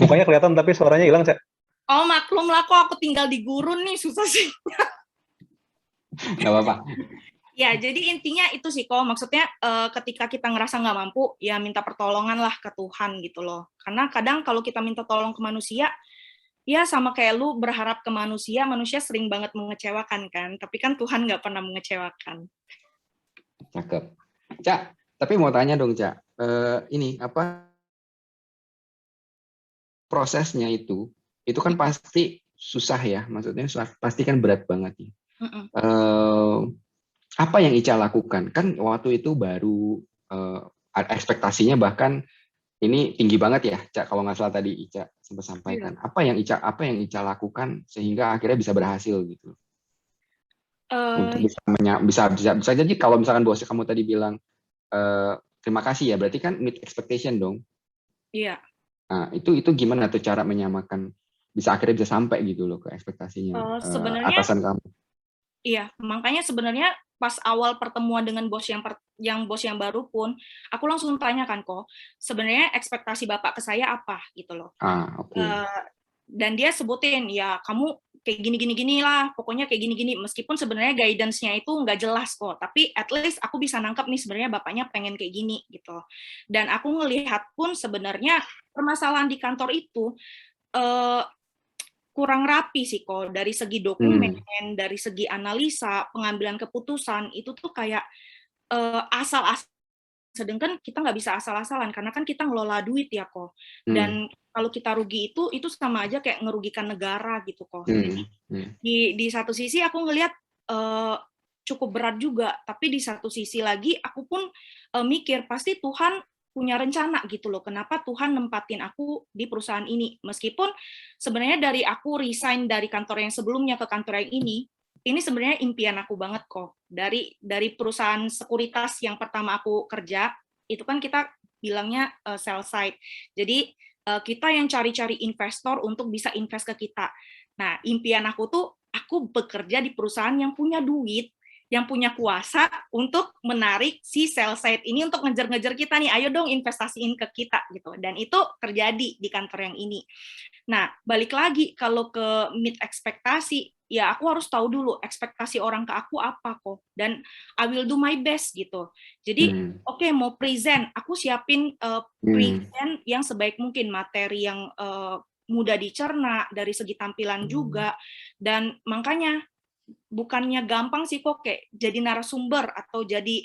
Mukanya kelihatan tapi suaranya hilang, Cak. Oh maklum lah kok, aku tinggal di gurun nih, susah sih. Nggak apa-apa. Ya, jadi intinya itu sih kok, maksudnya ketika kita ngerasa nggak mampu, ya minta pertolongan lah ke Tuhan gitu loh. Karena kadang kalau kita minta tolong ke manusia, ya sama kayak lu berharap ke manusia, manusia sering banget mengecewakan kan, tapi kan Tuhan nggak pernah mengecewakan. Cakep. Cak, tapi mau tanya dong Cak, ini apa prosesnya itu kan pasti susah ya, maksudnya pasti kan berat banget ya. Apa yang Ica lakukan? Kan waktu itu baru ekspektasinya bahkan ini tinggi banget ya, Cak, kalau nggak salah tadi Ica sempat sampaikan. Apa yang Ica lakukan sehingga akhirnya bisa berhasil gitu? Untuk bisa jadi kalau misalkan bosnya kamu tadi bilang terima kasih ya, berarti kan meet expectation dong. Iya. Nah, itu gimana tuh cara menyamakan bisa akhirnya bisa sampai gitu loh ke ekspektasinya Sebenarnya atasan kamu? iya, makanya sebenarnya pas awal pertemuan dengan bos yang baru pun, aku langsung tanyakan kok, sebenarnya ekspektasi Bapak ke saya apa gitu loh. Oke. Dan dia sebutin, ya kamu kayak gini lah, pokoknya kayak gini. Meskipun sebenarnya guidance-nya itu nggak jelas kok, tapi at least aku bisa nangkep nih sebenarnya Bapaknya pengen kayak gini gitu. Dan aku ngelihat pun sebenarnya permasalahan di kantor itu kurang rapi sih kok, dari segi dokumen, dari segi analisa, pengambilan keputusan itu tuh kayak asal-asal. Sedangkan kita nggak bisa asal-asalan karena kan kita ngelola duit ya kok. Dan kalau kita rugi itu sama aja kayak ngerugikan negara gitu kok. Di satu sisi aku ngelihat cukup berat juga, tapi di satu sisi lagi aku pun mikir pasti Tuhan punya rencana gitu loh. Kenapa Tuhan nempatin aku di perusahaan ini? Meskipun sebenarnya dari aku resign dari kantor yang sebelumnya ke kantor yang ini sebenarnya impian aku banget kok. Dari perusahaan sekuritas yang pertama aku kerja, itu kan kita bilangnya sell side. Jadi kita yang cari-cari investor untuk bisa invest ke kita. Nah, impian aku tuh aku bekerja di perusahaan yang punya duit, yang punya kuasa untuk menarik si sell side ini untuk ngejar-ngejar kita nih, ayo dong investasiin ke kita gitu. Dan itu terjadi di kantor yang ini. Nah, balik lagi kalau ke meet ekspektasi, ya aku harus tahu dulu ekspektasi orang ke aku apa kok. Dan I will do my best gitu. Jadi, oke, mau present, aku siapin present yang sebaik mungkin, materi yang mudah dicerna, dari segi tampilan juga. Dan makanya, bukannya gampang sih kok kayak jadi narasumber atau jadi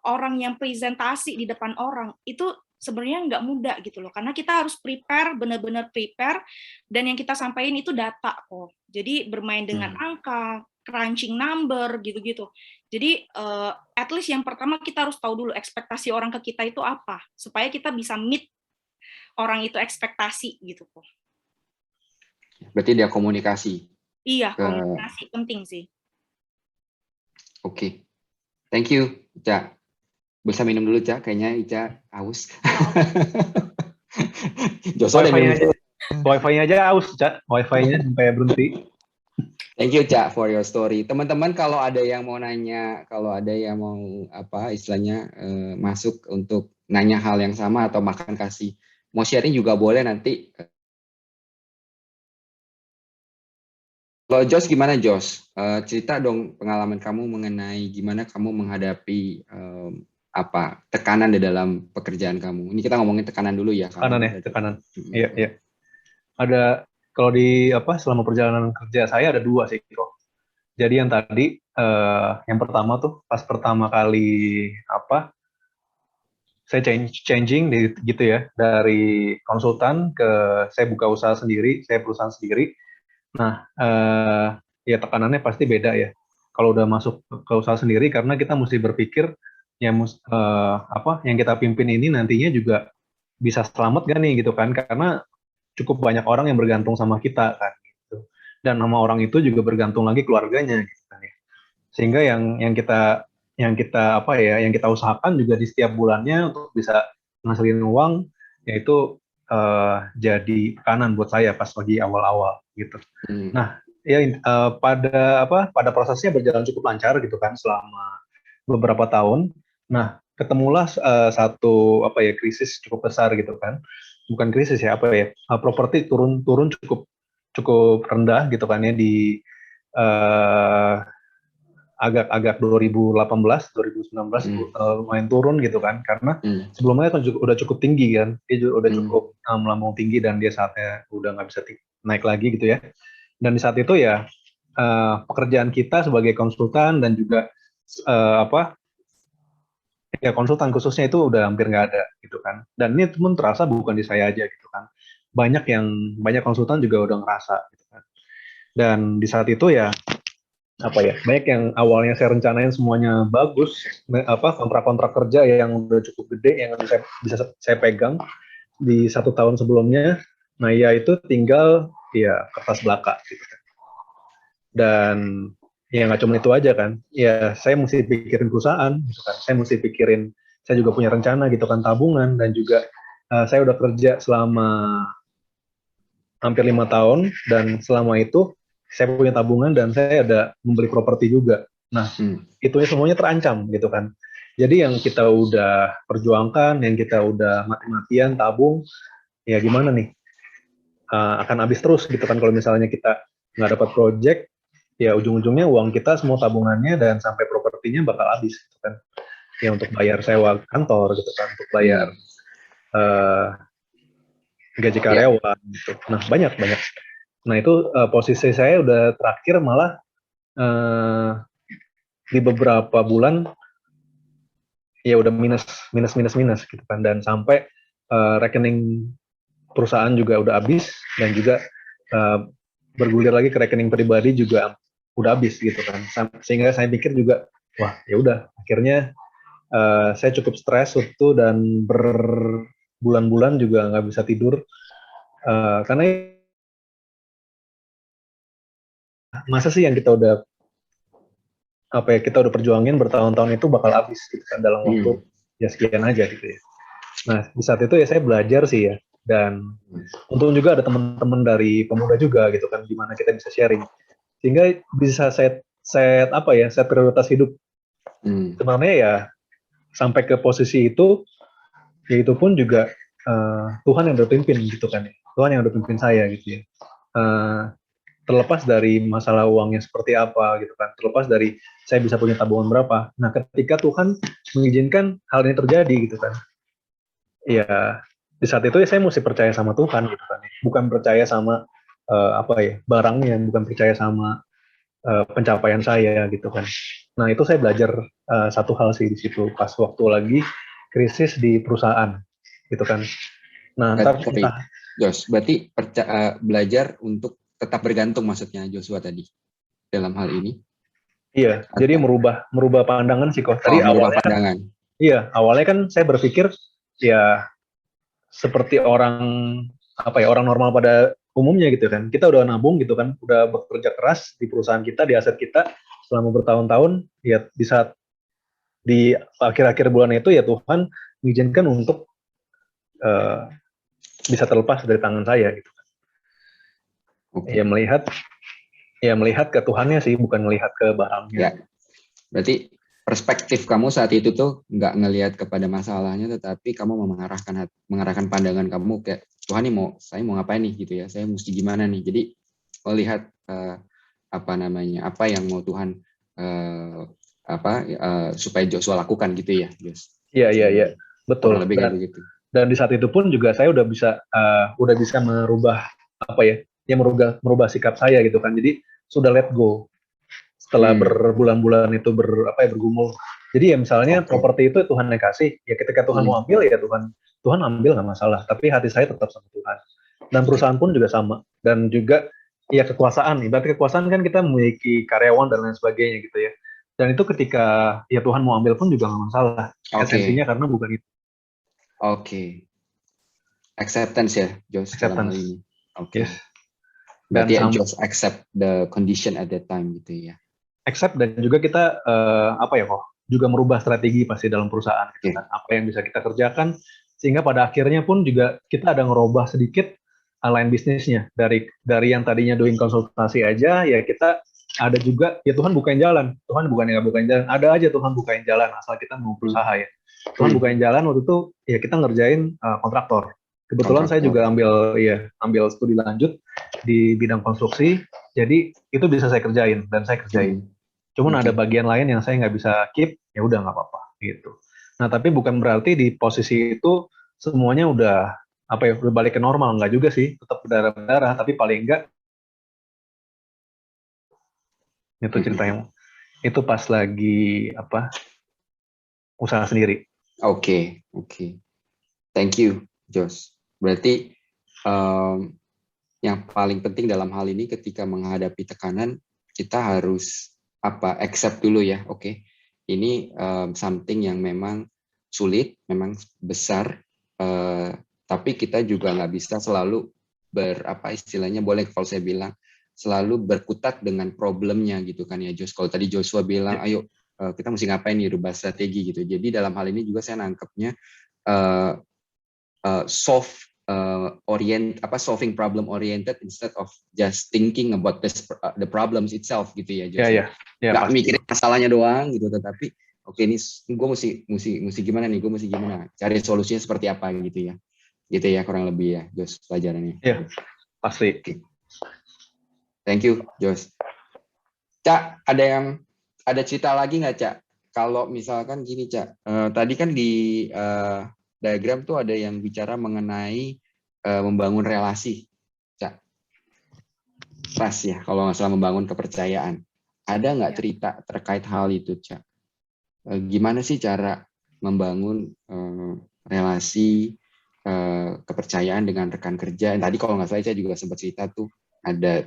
orang yang presentasi di depan orang, itu sebenarnya nggak mudah gitu loh, karena kita harus prepare, benar-benar prepare, dan yang kita sampaikan itu data kok. Jadi bermain dengan angka, crunching number gitu-gitu. Jadi at least yang pertama kita harus tahu dulu ekspektasi orang ke kita itu apa, supaya kita bisa meet orang itu ekspektasi gitu kok. Berarti dia komunikasi. Iya, komunikasi penting sih. Oke. Thank you, Ica. Bisa minum dulu, Ica. Kayaknya Ica haus. Wifi-nya aja haus, Ica. Wifi-nya sampai berhenti. Thank you, Ica, for your story. Teman-teman, kalau ada yang mau nanya, kalau ada yang mau istilahnya masuk untuk nanya hal yang sama atau makan kasih, mau sharing juga boleh nanti. Kalau Jos gimana, Jos? Cerita dong pengalaman kamu mengenai gimana kamu menghadapi tekanan di dalam pekerjaan kamu. Ini kita ngomongin tekanan dulu ya. Tekanan. Iya. Ada, kalau di selama perjalanan kerja saya ada 2 sih kok. Jadi yang tadi, yang pertama tuh pas pertama kali saya changing gitu ya, dari konsultan ke saya buka usaha sendiri, saya perusahaan sendiri. Nah, ya tekanannya pasti beda ya. Kalau udah masuk ke usaha sendiri, karena kita mesti berpikir yang kita pimpin ini nantinya juga bisa selamat gak nih gitu kan? Karena cukup banyak orang yang bergantung sama kita kan. Gitu. Dan sama orang itu juga bergantung lagi keluarganya gitu kan ya. Sehingga yang kita usahakan juga di setiap bulannya untuk bisa menghasilkan uang, yaitu jadi tekanan buat saya pas lagi awal-awal gitu. Nah, ya pada prosesnya berjalan cukup lancar gitu kan selama beberapa tahun. Nah, ketemulah satu krisis cukup besar gitu kan. Bukan krisis ya, properti turun cukup rendah gitu kan ya di agak 2018, 2019 lumayan turun gitu kan, karena sebelumnya kan udah cukup tinggi kan, dia udah cukup melambung tinggi dan dia saatnya udah nggak bisa naik lagi gitu ya. Dan di saat itu ya pekerjaan kita sebagai konsultan dan juga konsultan khususnya itu udah hampir nggak ada gitu kan. Dan ini pun terasa bukan di saya aja gitu kan. Banyak konsultan juga udah ngerasa gitu kan. Dan di saat itu ya banyak yang awalnya saya rencanain semuanya bagus, kontrak-kontrak kerja yang udah cukup gede yang bisa saya pegang di 1 tahun sebelumnya. Nah ya itu tinggal ya kertas belaka gitu kan. Dan ya nggak cuma itu aja kan, ya saya mesti pikirin perusahaan gitu kan, saya mesti pikirin, saya juga punya rencana gitu kan, tabungan, dan juga saya udah kerja selama hampir 5 tahun, dan selama itu saya punya tabungan dan saya ada membeli properti juga. Nah, itu semuanya terancam gitu kan. Jadi yang kita udah perjuangkan, yang kita udah mati-matian tabung, ya gimana nih? Akan habis terus gitu kan kalau misalnya kita nggak dapat project, ya ujung-ujungnya uang kita semua tabungannya dan sampai propertinya bakal habis gitu kan. Ya untuk bayar sewa kantor gitu kan, untuk bayar gaji karyawan gitu. Nah, banyak. Nah, itu posisi saya udah terakhir malah di beberapa bulan ya udah minus gitu kan, dan sampai rekening perusahaan juga udah habis, dan juga bergulir lagi ke rekening pribadi juga udah habis gitu kan. Sehingga saya pikir juga, wah ya udah, akhirnya saya cukup stres waktu dan berbulan-bulan juga nggak bisa tidur karena masa sih yang kita udah kita udah perjuangin bertahun-tahun itu bakal habis gitu kan dalam waktu ya sekian aja gitu ya. Nah, di saat itu ya saya belajar sih ya, dan untung juga ada teman-teman dari pemuda juga gitu kan, gimana kita bisa sharing sehingga bisa set prioritas hidup. Sebenarnya ya sampai ke posisi itu, ya itu pun juga Tuhan yang udah pimpin gitu kan ya. Tuhan yang udah pimpin saya gitu ya. Terlepas dari masalah uangnya seperti apa gitu kan, terlepas dari saya bisa punya tabungan berapa. Nah, ketika Tuhan mengizinkan hal ini terjadi gitu kan, ya di saat itu ya saya mesti percaya sama Tuhan gitu kan, bukan percaya sama barangnya, bukan percaya sama pencapaian saya gitu kan. Nah, itu saya belajar satu hal sih di situ pas waktu lagi krisis di perusahaan gitu kan. Nah, Jos, berarti belajar untuk tetap bergantung maksudnya Joshua tadi dalam hal ini. Iya, jadi merubah pandangan sih kok. Tadi merubah pandangan. Iya, awalnya kan saya berpikir ya seperti orang orang normal pada umumnya gitu kan. Kita udah nabung gitu kan, udah bekerja keras di perusahaan kita, di aset kita selama bertahun-tahun, ya di saat di akhir-akhir bulan itu ya Tuhan mengizinkan untuk bisa terlepas dari tangan saya gitu kan. Okay. Ya melihat ke Tuhannya sih, bukan melihat ke barangnya. Ya. Berarti perspektif kamu saat itu tuh nggak ngelihat kepada masalahnya, tetapi kamu mengarahkan pandangan kamu kayak Tuhan nih saya mau ngapain nih gitu ya, saya mesti gimana nih. Jadi melihat apa yang mau Tuhan supaya Joshua lakukan gitu ya, Jos. Iya, betul. Kurang lebih kayak begitu. Dan di saat itu pun juga saya udah bisa merubah merubah sikap saya gitu kan. Jadi sudah let go setelah berbulan-bulan itu bergumul. Jadi ya misalnya properti itu Tuhan yang kasih, ya ketika Tuhan mau ambil ya Tuhan ambil nggak masalah, tapi hati saya tetap sama Tuhan. Dan perusahaan pun juga sama, dan juga ya kekuasaan, ibarat kekuasaan kan kita memiliki karyawan dan lain sebagainya gitu ya. Dan itu ketika ya Tuhan mau ambil pun juga nggak masalah. Esensinya karena bukan itu. Acceptance ya, Jos. Acceptance. Yes. Berarti Jos accept the condition at that time gitu ya. Accept, dan juga kita juga merubah strategi pasti dalam perusahaan. Okay. Apa yang bisa kita kerjakan sehingga pada akhirnya pun juga kita ada ngerubah sedikit line bisnisnya dari yang tadinya doing konsultasi aja, ya kita ada juga ya Tuhan bukain jalan. Tuhan bukan yang bukain jalan, ada aja Tuhan bukain jalan asal kita mau berusaha ya. Tuhan bukain jalan waktu itu ya kita ngerjain kontraktor. Kebetulan saya juga ambil studi lanjut di bidang konstruksi, jadi itu bisa saya kerjain dan saya kerjain. Cuman ada bagian lain yang saya nggak bisa keep, ya udah nggak apa-apa gitu. Nah, tapi bukan berarti di posisi itu semuanya udah udah balik ke normal, nggak juga sih, tetap berdarah-darah, tapi paling enggak itu ceritanya. Itu pas lagi usaha sendiri. Oke. Thank you, Jos. Berarti yang paling penting dalam hal ini ketika menghadapi tekanan, kita harus accept dulu ya. Oke. Ini something yang memang sulit, memang besar, tapi kita juga nggak bisa selalu istilahnya boleh kalau saya bilang selalu berkutat dengan problemnya gitu kan ya, Jos. Kalau tadi Joshua bilang, ayo kita mesti ngapain nih, rubah strategi gitu. Jadi dalam hal ini juga saya nangkepnya solving problem oriented instead of just thinking about the problems itself gitu ya, Jos. Ya, Nggak pasti. mikirin masalahnya doang gitu, tetapi oke, ini gue mesti gimana nih, gue mesti gimana, cari solusinya seperti apa gitu ya kurang lebih ya, Jos, pelajarannya. Iya, pasti. Thank you, Jos. Cak, ada cerita lagi nggak, Cak? Kalau misalkan gini, Cak, tadi kan di diagram tuh ada yang bicara mengenai membangun relasi, Cak. Trust ya, kalau nggak salah, membangun kepercayaan. Ada nggak cerita terkait hal itu, Cak? Gimana sih cara membangun relasi kepercayaan dengan rekan kerja? Tadi kalau nggak salah Ica juga sempat cerita tuh ada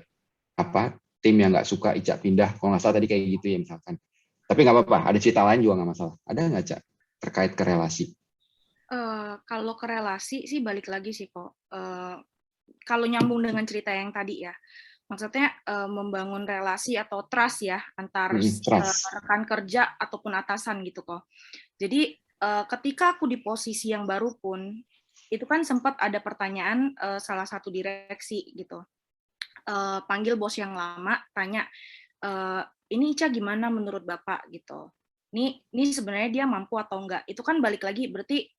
tim yang nggak suka Ica pindah, kalau nggak salah tadi kayak gitu ya misalkan. Tapi nggak apa-apa, ada cerita lain juga nggak masalah. Ada nggak, Cak, terkait ke relasi? Kalau ke relasi sih balik lagi sih kok. Kalau nyambung dengan cerita yang tadi ya, maksudnya membangun relasi atau trust ya antar rekan kerja ataupun atasan gitu kok. Jadi ketika aku di posisi yang baru pun, itu kan sempat ada pertanyaan salah satu direksi gitu. Panggil bos yang lama, tanya, ini Ica gimana menurut Bapak gitu. Ini sebenarnya dia mampu atau enggak. Itu kan balik lagi berarti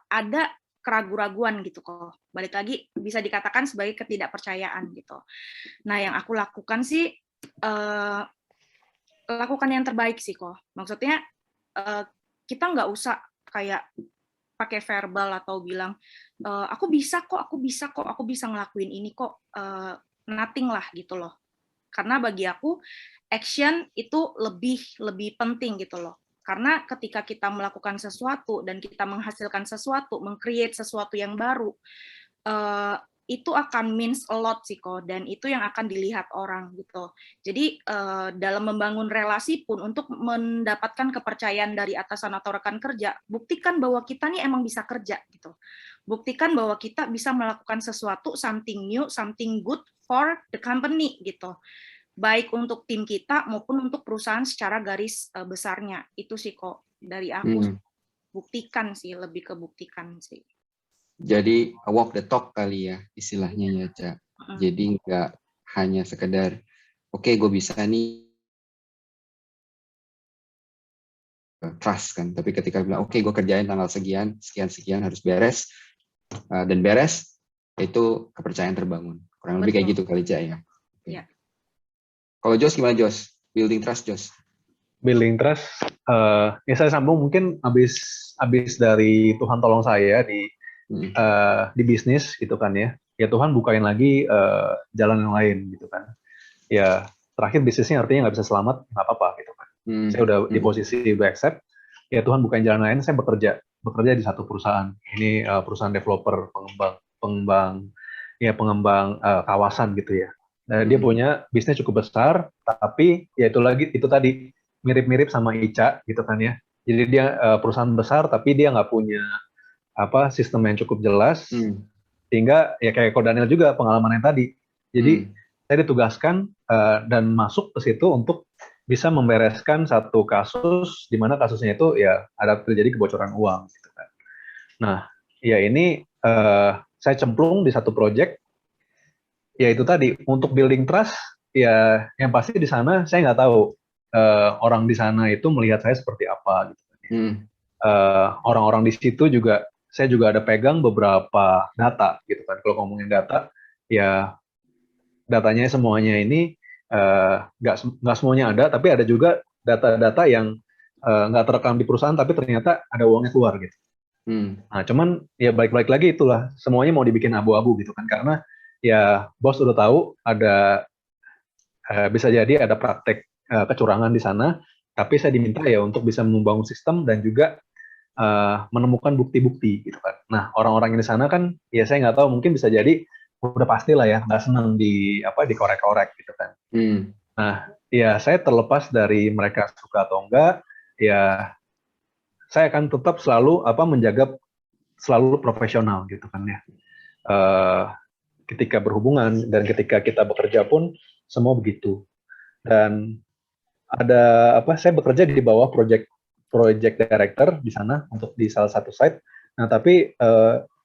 ada keraguan-raguan gitu kok. Balik lagi bisa dikatakan sebagai ketidakpercayaan gitu. Nah, yang aku lakukan sih lakukan yang terbaik sih kok. Maksudnya kita nggak usah kayak pakai verbal atau bilang aku bisa kok, aku bisa ngelakuin ini kok. Nothing lah gitu loh. Karena bagi aku action itu lebih penting gitu loh. Karena ketika kita melakukan sesuatu dan kita menghasilkan sesuatu, meng-create sesuatu yang baru, itu akan means a lot sih kok, dan itu yang akan dilihat orang gitu. Jadi dalam membangun relasi pun untuk mendapatkan kepercayaan dari atasan atau rekan kerja, buktikan bahwa kita nih emang bisa kerja gitu. Buktikan bahwa kita bisa melakukan sesuatu, something new, something good for the company gitu. Baik untuk tim kita maupun untuk perusahaan secara garis besarnya. Itu sih kok dari aku. Buktikan sih, lebih ke buktikan sih. Jadi walk the talk kali ya istilahnya ya, Cak. Jadi nggak hanya sekedar oke, gue bisa nih trust kan, tapi ketika bilang oke, gue kerjain tanggal sekian harus beres, dan beres, itu kepercayaan terbangun. Kurang lebih kayak gitu kali, Cak ya. Ya. Kalau Jos gimana, Jos? Building trust, Jos? Building trust, ya saya sambung mungkin abis dari Tuhan tolong saya di bisnis gitu kan ya. Ya Tuhan bukain lagi jalan yang lain gitu kan. Ya terakhir bisnisnya artinya nggak bisa selamat, nggak apa-apa gitu kan. Saya udah di posisi udah accept. Ya Tuhan bukain jalan lain, saya bekerja di satu perusahaan. Ini perusahaan developer, pengembang kawasan gitu ya. Dia punya bisnis cukup besar, tapi ya itu tadi mirip-mirip sama Ica gitu kan ya. Jadi dia perusahaan besar, tapi dia nggak punya sistem yang cukup jelas, sehingga ya kayak Ko Daniel juga pengalaman yang tadi. Jadi saya ditugaskan dan masuk ke situ untuk bisa membereskan satu kasus di mana kasusnya itu ya ada terjadi kebocoran uang gitu kan. Nah, ya ini saya cemplung di satu project, ya itu tadi untuk building trust, ya yang pasti di sana saya nggak tahu orang di sana itu melihat saya seperti apa gitu. Orang-orang di situ juga saya juga ada pegang beberapa data gitu kan. Kalau ngomongin data, ya datanya semuanya ini nggak semuanya ada, tapi ada juga data-data yang nggak terekam di perusahaan, tapi ternyata ada uangnya keluar gitu. Nah, cuman ya balik-balik lagi itulah, semuanya mau dibikin abu-abu gitu kan, karena ya bos udah tahu ada bisa jadi ada praktek kecurangan di sana, tapi saya diminta ya untuk bisa membangun sistem dan juga menemukan bukti-bukti gitu kan. Nah, orang-orang yang di sana kan ya saya nggak tahu, mungkin bisa jadi udah pastilah ya nggak senang dikorek-korek gitu kan. Nah, ya saya terlepas dari mereka suka atau enggak, ya saya akan tetap selalu menjaga selalu profesional gitu kan ya. Ketika berhubungan dan ketika kita bekerja pun semua begitu. Dan ada saya bekerja di bawah project director di sana untuk di salah satu site. Nah, tapi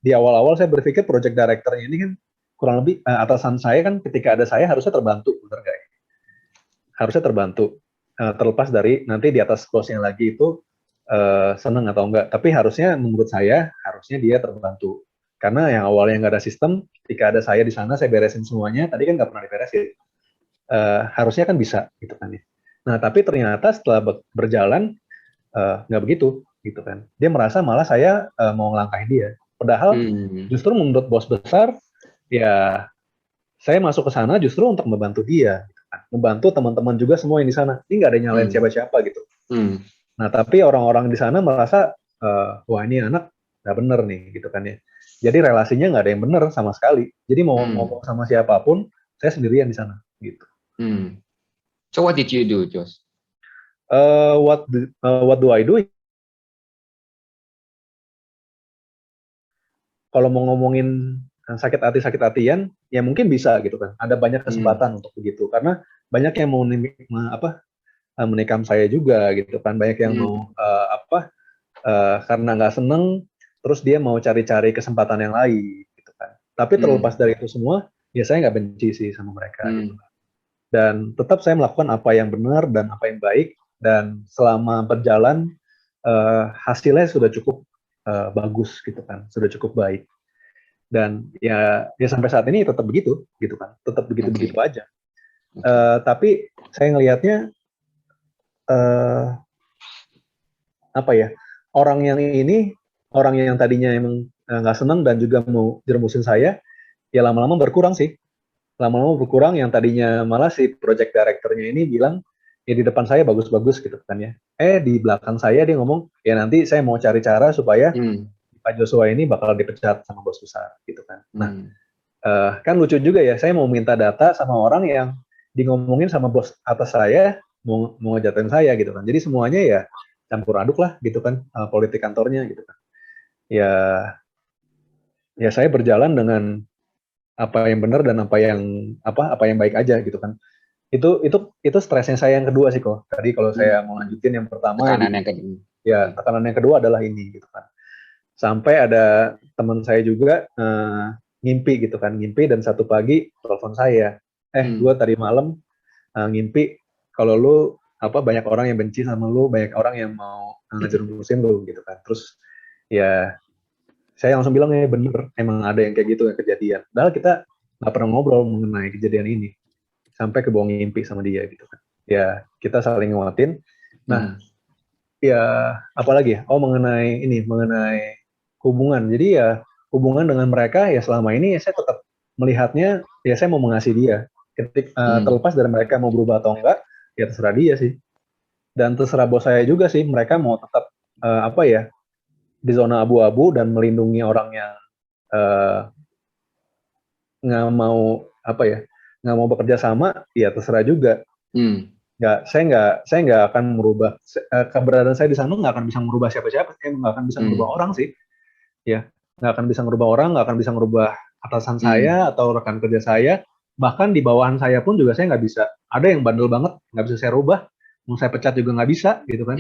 di awal-awal saya berpikir project director ini kan kurang lebih atasan saya kan ketika ada saya harusnya terbantu, benar nggak ya? Harusnya terbantu. Terlepas dari nanti di atas bosnya lagi itu seneng atau enggak. Tapi harusnya menurut saya harusnya dia terbantu. Karena yang awalnya nggak ada sistem, ketika ada saya di sana saya beresin semuanya. Tadi kan nggak pernah diberesin. Harusnya kan bisa gitu kan ya. Nah tapi ternyata setelah berjalan nggak begitu gitu kan. Dia merasa malah saya mau ngelangkahin dia. Padahal justru menurut bos besar ya saya masuk ke sana justru untuk membantu dia, gitu kan. Membantu teman-teman juga semua yang di sana. Ini nggak ada nyalain siapa-siapa gitu. Nah tapi orang-orang di sana merasa wah ini anak nggak bener nih gitu kan ya. Jadi relasinya nggak ada yang bener sama sekali. Jadi mau ngomong sama siapapun saya sendirian di sana gitu. So what did you do, Jos? What do I do? Kalau mau ngomongin sakit hatian, ya mungkin bisa gitu kan. Ada banyak kesempatan untuk begitu. Karena banyak yang mau menikam saya juga gitu kan. Banyak yang mau karena nggak seneng, terus dia mau cari-cari kesempatan yang lain gitu kan. Tapi terlepas dari itu semua, ya saya nggak benci sih sama mereka. Gitu. Dan tetap saya melakukan apa yang benar dan apa yang baik. Dan selama berjalan, hasilnya sudah cukup bagus gitu kan, sudah cukup baik. Dan ya sampai saat ini tetap begitu gitu kan, tetap begitu-begitu aja. Tapi saya ngelihatnya apa ya, orang yang tadinya emang nggak senang dan juga mau jermusin saya, ya lama-lama berkurang sih. Lama-lama berkurang, yang tadinya malah si project directornya ini bilang ya di depan saya bagus-bagus gitu kan ya. Di belakang saya dia ngomong ya nanti saya mau cari cara supaya Pak Joshua ini bakal dipecat sama bos besar gitu kan. Nah, kan lucu juga ya, saya mau minta data sama orang yang ngomongin sama bos atas saya, mau ngejatuhin saya gitu kan. Jadi semuanya ya campur aduk lah gitu kan, politik kantornya gitu kan. Ya saya berjalan dengan apa yang benar dan apa yang baik aja gitu kan. Itu stresnya saya yang kedua sih kok. Tadi kalau saya mau lanjutin yang pertama, tekanan yang kedua adalah ini gitu kan. Sampai ada teman saya juga ngimpi gitu kan, dan satu pagi telepon saya, gue tadi malam ngimpi kalau lu banyak orang yang benci sama lu, banyak orang yang mau ngejerumusin lu gitu kan. Terus ya saya langsung bilang bener, emang ada yang kayak gitu yang kejadian. Padahal kita nggak pernah ngobrol mengenai kejadian ini, sampai ke bawah ngimpi sama dia gitu kan. Ya kita saling nguatin. Nah ya apalagi ya, mengenai hubungan. Jadi ya hubungan dengan mereka ya selama ini ya saya tetap melihatnya ya saya mau mengasihi dia. Terlepas dari mereka mau berubah atau enggak, ya terserah dia sih. Dan terserah bos saya juga sih, mereka mau tetap di zona abu-abu dan melindungi orang yang nggak mau bekerja sama, ya terserah juga. Saya nggak akan merubah keberadaan saya di sana, nggak akan bisa merubah siapa-siapa, nggak akan bisa merubah orang sih. Ya, nggak akan bisa ngerubah orang, nggak akan bisa ngerubah atasan saya atau rekan kerja saya, bahkan di bawahan saya pun juga saya nggak bisa. Ada yang bandel banget, nggak bisa saya rubah, mau saya pecat juga nggak bisa, gitu kan.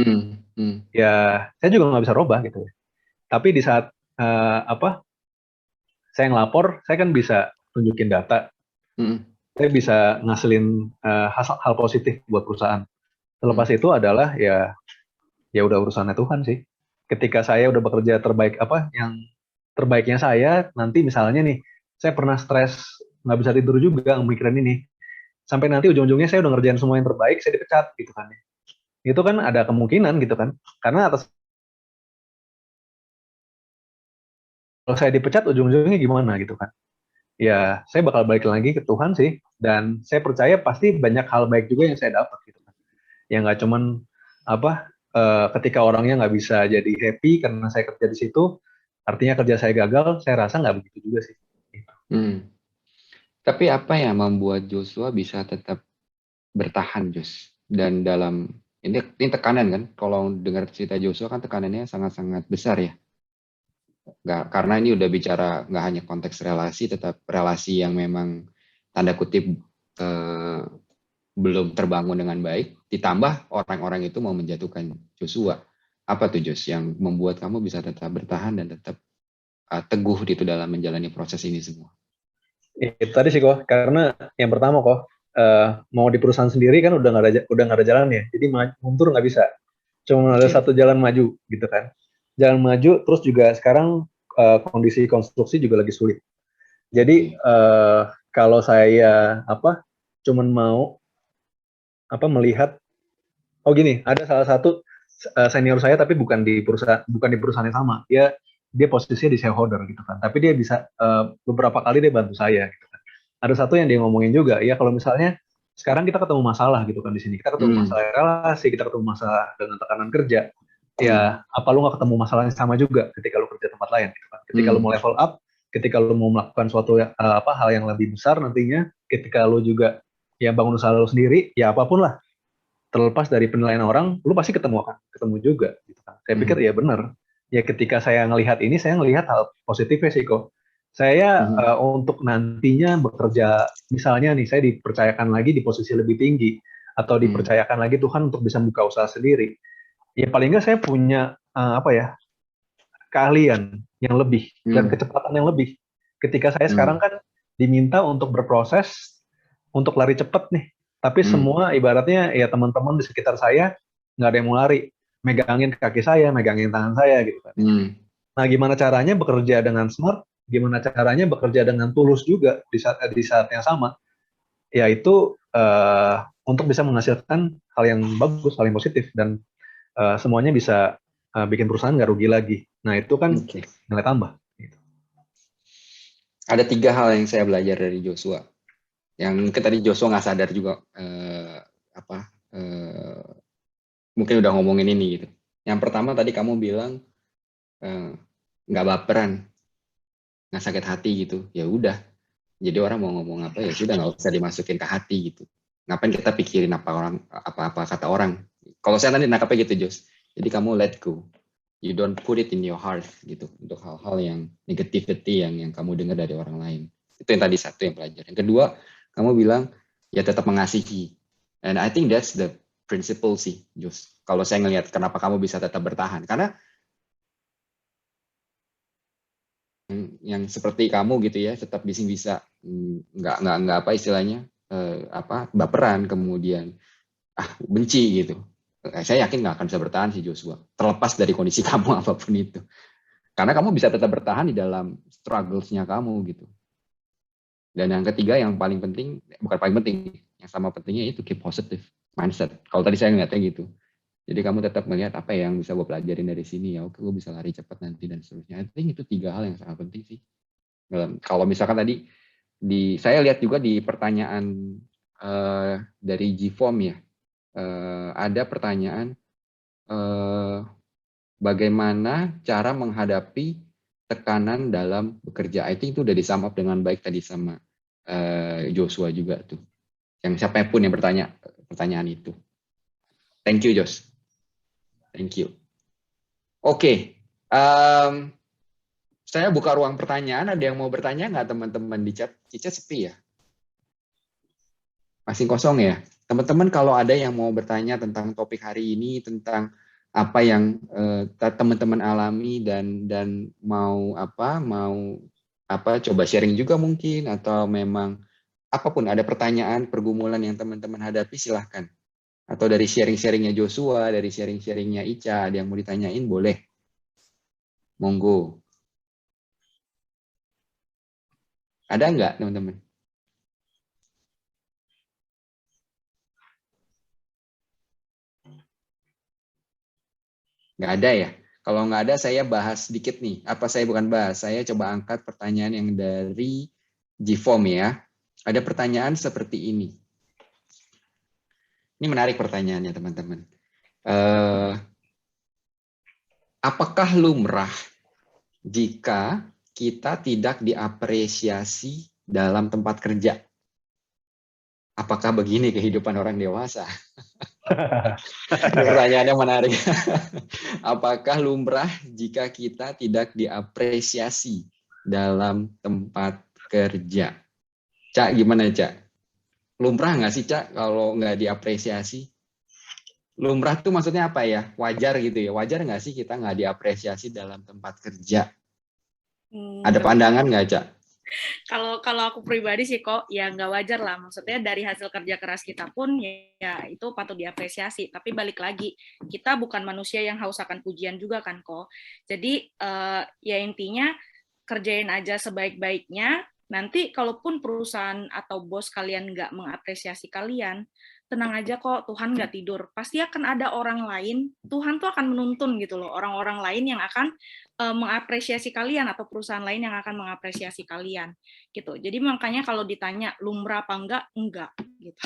Ya, saya juga nggak bisa rubah gitu. Tapi di saat saya ngelapor, saya kan bisa tunjukin data, saya bisa ngasilin hal positif buat perusahaan. Terlepas itu adalah ya udah urusannya Tuhan sih. Ketika saya udah bekerja yang terbaiknya saya, nanti misalnya nih, saya pernah stres, nggak bisa tidur juga mikirin ini. Sampai nanti ujung-ujungnya saya udah ngerjain semua yang terbaik, saya dipecat gitu kan. Itu kan ada kemungkinan gitu kan. Karena kalau saya dipecat ujung-ujungnya gimana gitu kan. Ya, saya bakal balik lagi ke Tuhan sih. Dan saya percaya pasti banyak hal baik juga yang saya dapat gitu kan. Ya nggak cuman ketika orangnya nggak bisa jadi happy karena saya kerja di situ, artinya kerja saya gagal, saya rasa nggak begitu juga sih. Tapi apa yang membuat Joshua bisa tetap bertahan, Jos? Dan dalam ini tekanan kan? Kalau dengar cerita Joshua kan tekanannya sangat-sangat besar ya. Karena ini udah bicara nggak hanya konteks relasi, tetap relasi yang memang tanda kutip belum terbangun dengan baik, ditambah orang-orang itu mau menjatuhkan Joshua. Apa tuh Jos yang membuat kamu bisa tetap bertahan dan tetap teguh gitu dalam menjalani proses ini semua? Itu tadi sih kok, karena yang pertama kok mau di perusahaan sendiri kan udah nggak ada jalan ya, jadi mundur nggak bisa, cuma ada Oke. satu jalan maju gitu kan, jalan maju. Terus juga sekarang kondisi konstruksi juga lagi sulit, jadi kalau saya cuman mau melihat, oh gini, ada salah satu senior saya tapi bukan di perusahaan yang sama, dia posisinya di shareholder gitu kan, tapi dia bisa beberapa kali dia bantu saya gitu kan. Ada satu yang dia ngomongin juga, ya kalau misalnya sekarang kita ketemu masalah gitu kan, di sini kita ketemu masalah relasi, kita ketemu masalah dengan tekanan kerja, ya apa lu nggak ketemu masalah yang sama juga ketika lu kerja tempat lain gitu kan. Ketika lu mau level up, ketika lu mau melakukan suatu hal yang lebih besar nantinya, ketika lu juga ya bangun usaha lu sendiri, ya apapun lah, terlepas dari penilaian orang, lu pasti ketemu juga gitu kan. Saya pikir ya benar. Ya ketika saya ngelihat ini, saya ngelihat hal positifnya sih kok. Saya untuk nantinya bekerja, misalnya nih saya dipercayakan lagi di posisi lebih tinggi, atau dipercayakan lagi Tuhan untuk bisa buka usaha sendiri. Ya paling nggak saya punya keahlian yang lebih dan kecepatan yang lebih. Ketika saya sekarang kan diminta untuk berproses, untuk lari cepat nih. Tapi semua ibaratnya ya teman-teman di sekitar saya nggak ada yang mau lari, megangin kaki saya, megangin tangan saya gitu kan. Nah, gimana caranya bekerja dengan smart? Gimana caranya bekerja dengan tulus juga di saat yang sama? Yaitu untuk bisa menghasilkan hal yang bagus, hal yang positif, dan semuanya bisa bikin perusahaan nggak rugi lagi. Nah, itu kan nilai tambah. Gitu. Ada 3 hal yang saya belajar dari Joshua. Yang mungkin tadi Joshua nggak sadar juga mungkin udah ngomongin ini gitu. Yang pertama tadi kamu bilang nggak baperan, nggak sakit hati gitu. Ya udah. Jadi orang mau ngomong apa ya sudah, nggak usah dimasukin ke hati gitu. Ngapain kita pikirin apa kata orang. Kalau saya tadi nangkapnya gitu, Jos. Jadi kamu let go. You don't put it in your heart gitu untuk hal-hal yang negativity yang kamu dengar dari orang lain. Itu yang tadi satu yang pelajaran. Yang kedua, kamu bilang ya tetap mengasihi. And I think that's the principle sih, Jos. Kalau saya ngelihat kenapa kamu bisa tetap bertahan, karena yang seperti kamu gitu ya, tetap bisa nggak apa istilahnya baperan, kemudian benci gitu. Saya yakin nggak akan bisa bertahan sih Joshua, terlepas dari kondisi kamu apapun itu. Karena kamu bisa tetap bertahan di dalam struggles-nya kamu gitu. Dan yang ketiga yang paling penting, bukan paling penting, yang sama pentingnya itu keep positive mindset. Kalau tadi saya ngeliatnya gitu. Jadi kamu tetap melihat apa yang bisa gue pelajarin dari sini, ya oke gue bisa lari cepat nanti dan seterusnya. I think itu 3 hal yang sangat penting sih. Kalau misalkan tadi saya lihat juga di pertanyaan dari G-Form ya, ada pertanyaan bagaimana cara menghadapi tekanan dalam bekerja. I think itu udah di-sum up dengan baik tadi sama Joshua juga tuh. Yang siapapun yang bertanya pertanyaan itu. Thank you, Josh. Thank you. Oke. Saya buka ruang pertanyaan. Ada yang mau bertanya nggak teman-teman di chat? Di chat sepi ya? Masih kosong ya? Teman-teman kalau ada yang mau bertanya tentang topik hari ini, tentang apa yang teman-teman alami dan mau coba sharing juga mungkin, atau memang apapun ada pertanyaan, pergumulan yang teman-teman hadapi, silahkan. Atau dari sharing-sharingnya Joshua, dari sharing-sharingnya Ica, ada yang mau ditanyain boleh. Monggo. Ada nggak teman-teman? Nggak ada ya? Kalau nggak ada, saya bahas sedikit nih. Saya bukan bahas, saya coba angkat pertanyaan yang dari G-Form ya. Ada pertanyaan seperti ini. Ini menarik pertanyaannya teman-teman. Apakah lumrah jika kita tidak diapresiasi dalam tempat kerja? Apakah begini kehidupan orang dewasa? Pertanyaannya menarik. Apakah lumrah jika kita tidak diapresiasi dalam tempat kerja? Cak, gimana Cak? Lumrah nggak sih Cak kalau nggak diapresiasi? Lumrah tuh maksudnya apa ya? Wajar gitu ya? Wajar nggak sih kita nggak diapresiasi dalam tempat kerja? Ada pandangan nggak, Cak? Kalau kalau aku pribadi sih kok ya nggak wajar lah, maksudnya dari hasil kerja keras kita pun ya itu patut diapresiasi, tapi balik lagi kita bukan manusia yang haus akan pujian juga kan kok. Jadi ya intinya kerjain aja sebaik-baiknya, nanti kalaupun perusahaan atau bos kalian nggak mengapresiasi kalian, tenang aja kok, Tuhan nggak tidur, pasti akan ada orang lain, Tuhan tuh akan menuntun gitu loh, orang-orang lain yang akan mengapresiasi kalian atau perusahaan lain yang akan mengapresiasi kalian gitu. Jadi makanya kalau ditanya lumrah apa enggak gitu.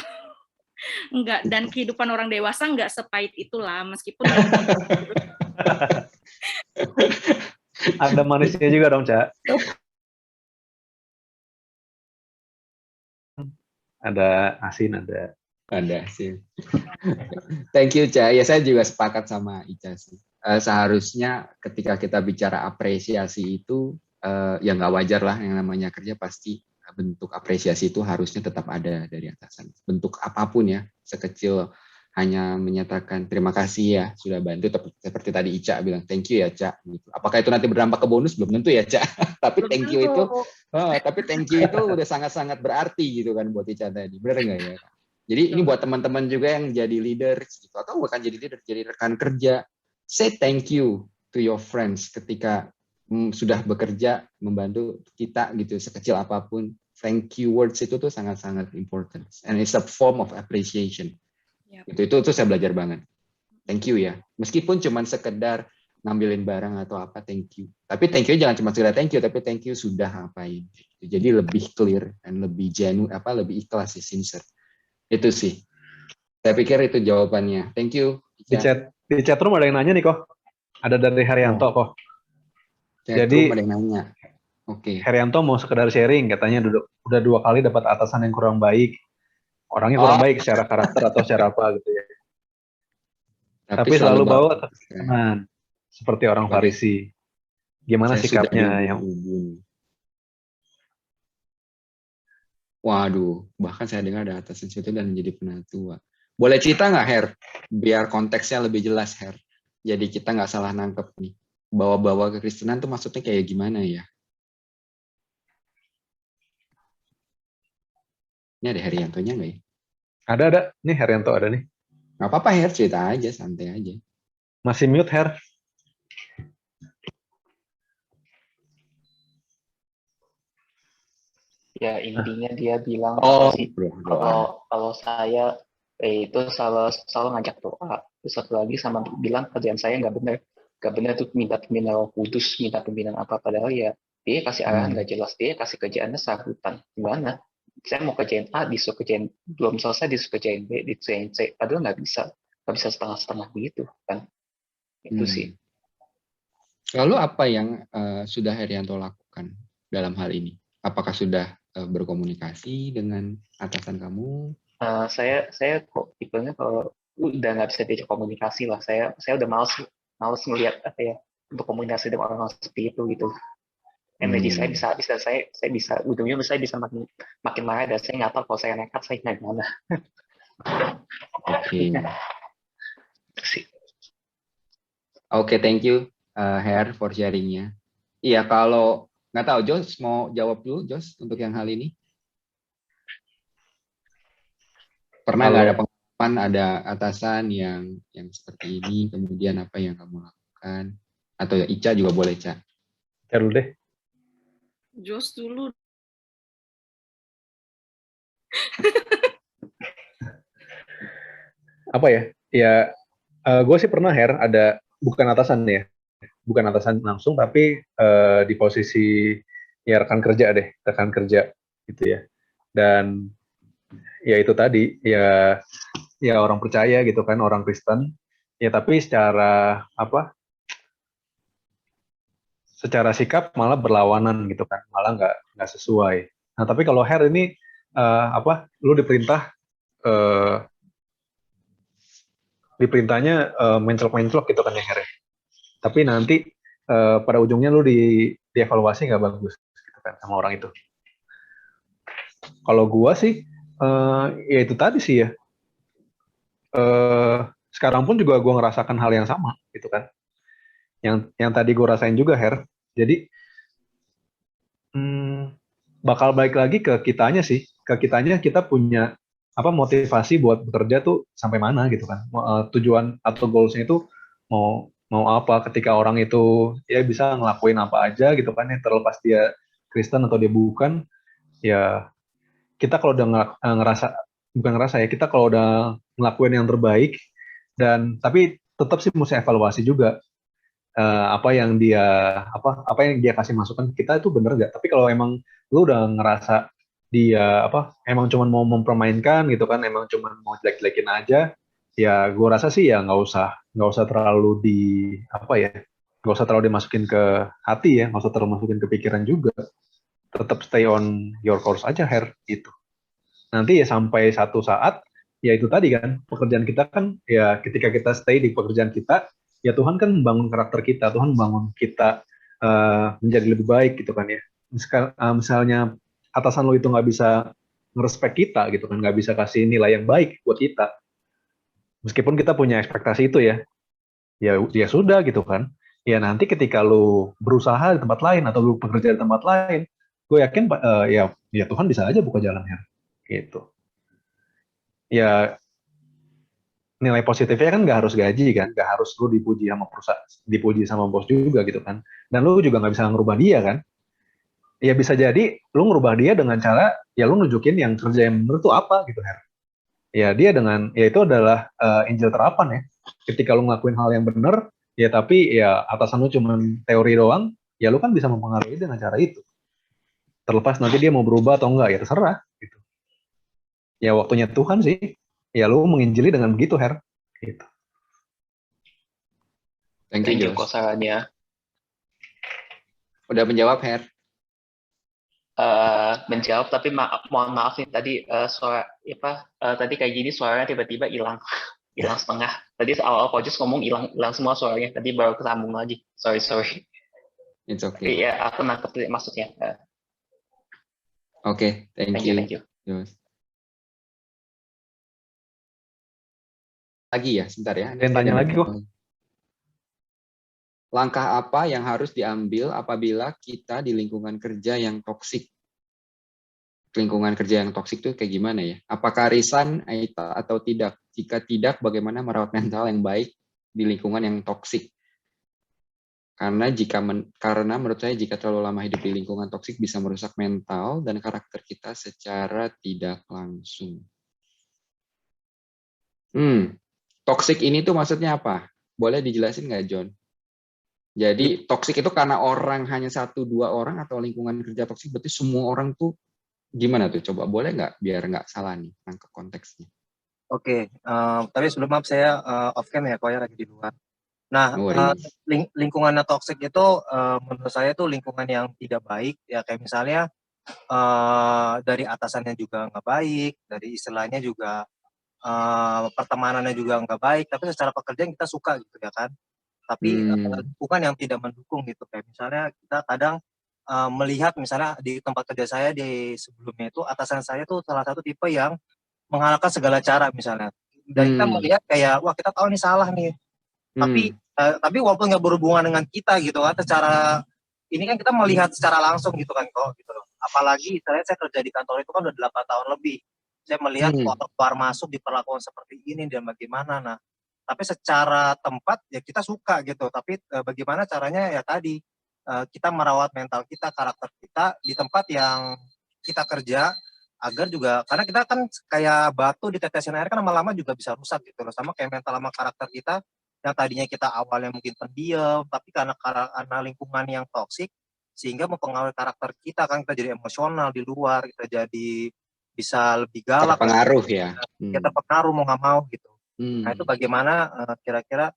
Enggak, dan kehidupan orang dewasa enggak sepahit itulah, meskipun Ada manisnya juga dong, Cak. Ada asin, ada. Ada sih. Thank you, Ca. Ya, saya juga sepakat sama Ica sih. Seharusnya ketika kita bicara apresiasi itu, ya nggak wajar lah, yang namanya kerja pasti bentuk apresiasi itu harusnya tetap ada dari atasan. Bentuk apapun ya, sekecil hanya menyatakan terima kasih ya sudah bantu, seperti tadi Ica bilang thank you ya, Ca. Gitu. Apakah itu nanti berdampak ke bonus? Belum tentu ya, Ca. Tapi thank you itu, udah sangat-sangat berarti gitu kan buat Ica tadi. Benar nggak ya? Jadi ini buat teman-teman juga yang jadi leader gitu, atau bukan jadi leader, jadi rekan kerja, say thank you to your friends ketika sudah bekerja membantu kita gitu, sekecil apapun. Thank you words itu tuh sangat-sangat important, and it's a form of appreciation. Itu saya belajar banget. Thank you ya, meskipun cuma sekedar ngambilin barang atau apa, thank you. Tapi thank you jangan cuma sekedar thank you, tapi thank you sudah ngapain. Jadi lebih clear dan lebih genuine, lebih ikhlas sih, sincere. Itu sih. Saya pikir itu jawabannya. Thank you. Di chat room ada yang nanya nih kok. Ada dari Haryanto kok. Jadi ada yang nanya. Oke. Haryanto mau sekedar sharing, katanya udah 2 kali dapat atasan yang kurang baik. Orangnya kurang baik secara karakter atau secara apa gitu ya. Tapi selalu bawa ketekanan seperti orang Farisi. Gimana sikapnya yang Waduh, bahkan saya dengar ada atasan situ dan menjadi penatua. Boleh cerita nggak, Her? Biar konteksnya lebih jelas, Her. Jadi kita nggak salah nangkep nih. Bawa-bawa kekristenan tuh maksudnya kayak gimana ya? Ini ada Heriantonya nggak ya? Ada. Nih Herianto ada nih. Nggak apa-apa, Her. Cerita aja, santai aja. Masih mute, Her. Ya intinya dia bilang kalau saya itu selalu ngajak doa. Terus satu lagi sama bilang kerjaan saya nggak benar tuh minta pimpinan Roh Kudus, minta pimpinan apa, padahal ya dia kasih arahan nggak jelas, dia kasih kerjaannya sahutan. Gimana? Saya mau kerjain A, disuruh kerjain, belum selesai disuruh kerjain B, disuruh C, padahal nggak bisa setengah-setengah begitu kan. Itu sih. Lalu apa yang sudah Herianto lakukan dalam hal ini? Apakah sudah berkomunikasi dengan atasan kamu? Saya kok tipenya kalau udah nggak bisa diajak komunikasi lah. Saya udah males ngelihat apa ya, untuk komunikasi dengan orang seperti itu gitu. Energi saya bisa habis dan saya bisa ujungnya saya bisa makin marah dan saya nggak tahu kalau saya nekat saya gimana. Oke, thank you Her for sharingnya. Iya, kalau nggak tahu Jos mau jawab dulu, Jos, untuk yang hal ini. Pernah nggak ada pengalaman ada atasan yang seperti ini, kemudian apa yang kamu lakukan? Atau ya Ica juga boleh, Ca. Dulu deh. Jos dulu. Apa ya? Ya, gue sih pernah, Her, ada bukan atasan ya, bukan atasan langsung, tapi di posisi ya rekan kerja gitu ya. Dan ya itu tadi ya orang percaya gitu kan, orang Kristen ya, tapi secara sikap malah berlawanan gitu kan, malah nggak sesuai. Nah tapi kalau Her ini lu diperintahnya mencelok gitu kan ya, Her, tapi nanti pada ujungnya lu dievaluasi nggak bagus gitu kan sama orang itu. Kalau gua sih ya itu tadi sih ya, sekarang pun juga gua ngerasakan hal yang sama gitu kan, yang tadi gua rasain juga, Her. Jadi bakal balik lagi ke kitanya sih. Ke kitanya kita punya motivasi buat bekerja tuh sampai mana gitu kan. Tujuan atau goals-nya itu mau mau apa ketika orang itu ya bisa ngelakuin apa aja gitu kan ya, terlepas dia Kristen atau dia bukan. Ya kita kalau udah ngerasa, bukan ngerasa ya, kita kalau udah ngelakuin yang terbaik, dan tapi tetap sih mesti evaluasi juga apa yang dia apa yang dia kasih masukan ke kita itu bener nggak. Tapi kalau emang lu udah ngerasa dia emang cuman mau mempermainkan gitu kan, emang cuman mau jelek-jelekin aja, ya gue rasa sih ya nggak usah terlalu nggak usah terlalu dimasukin ke hati ya, nggak usah terlalu masukin ke pikiran juga. Tetap stay on your course aja, Her, gitu. Nanti ya sampai satu saat, ya itu tadi kan, pekerjaan kita kan, ya ketika kita stay di pekerjaan kita, ya Tuhan kan membangun karakter kita, Tuhan membangun kita menjadi lebih baik gitu kan ya. Misalnya atasan lo itu nggak bisa ngerespek kita gitu kan, nggak bisa kasih nilai yang baik buat kita, meskipun kita punya ekspektasi itu ya sudah gitu kan. Ya nanti ketika lo berusaha di tempat lain atau lo bekerja di tempat lain, gue yakin ya Tuhan bisa aja buka jalan ya gitu. Ya nilai positifnya kan nggak harus gaji kan, nggak harus lu dipuji sama perusahaan, dipuji sama bos juga gitu kan, dan lu juga nggak bisa ngerubah dia kan. Ya bisa jadi lu ngerubah dia dengan cara ya lu nunjukin yang kerja yang bener tuh apa gitu, Her. Ya dia dengan ya itu adalah Injil terapan ya. Ketika lu ngelakuin hal yang bener, ya tapi ya atasan lu cuma teori doang, ya lu kan bisa mempengaruhi dengan cara itu. Terlepas nanti dia mau berubah atau enggak, ya terserah gitu. Ya waktunya Tuhan sih. Ya lu menginjili dengan begitu, Her. Gitu. Thank Thank you, you kok Jos. sarannya. Udah menjawab, Her? Menjawab, tapi mohon maaf nih tadi suara tadi kayak gini suaranya tiba-tiba hilang hilang setengah. Tadi awal Pojus ngomong hilang semua suaranya, tadi baru kesambung lagi. Sorry. It's okay. Iya, aku nangkep maksudnya. Oke, thank you. Thank you. Jos. Lagi ya, sebentar ya. Ada yang tanya lagi kok. Langkah apa yang harus diambil apabila kita di lingkungan kerja yang toksik? Lingkungan kerja yang toksik itu kayak gimana ya? Apakah resign atau tidak? Jika tidak, bagaimana merawat mental yang baik di lingkungan yang toksik? Karena menurut saya jika terlalu lama hidup di lingkungan toksik bisa merusak mental dan karakter kita secara tidak langsung. Toksik ini tuh maksudnya apa? Boleh dijelasin nggak, John? Jadi toksik itu karena orang hanya 1-2 orang atau lingkungan kerja toksik berarti semua orang tuh gimana tuh? Coba boleh nggak biar nggak salah nih nangkep konteksnya. Oke, tapi sebelum maaf saya off cam ya, kok ya lagi di luar. Nah, lingkungannya toksik itu menurut saya itu lingkungan yang tidak baik ya, kayak misalnya dari atasannya juga nggak baik, dari istilahnya juga pertemanannya juga nggak baik, tapi secara pekerjaan kita suka gitu ya kan. Tapi lingkungan yang tidak mendukung gitu, kayak misalnya kita kadang melihat misalnya di tempat kerja saya di sebelumnya itu atasan saya tuh salah satu tipe yang menghalalkan segala cara misalnya, dan kita melihat kayak wah kita tahu ini salah nih, tapi walaupun nggak berhubungan dengan kita gitu kan, secara ini kan kita melihat secara langsung gitu kan kok gitu loh. Apalagi saya kerja di kantor itu kan udah 8 tahun lebih, saya melihat keluar masuk diperlakukan seperti ini dan bagaimana. Nah, tapi secara tempat ya kita suka gitu, tapi bagaimana caranya ya tadi kita merawat mental kita, karakter kita di tempat yang kita kerja, agar juga karena kita kan kayak batu ditetesin air kan lama-lama juga bisa rusak gitu loh, sama kayak mental sama karakter kita yang tadinya kita awalnya mungkin pendiam, tapi karena lingkungan yang toksik sehingga mempengaruhi karakter kita kan, kita jadi emosional di luar, kita jadi bisa lebih galak, terpengaruh ya. Kita terpengaruh mau nggak mau gitu. Nah itu bagaimana kira-kira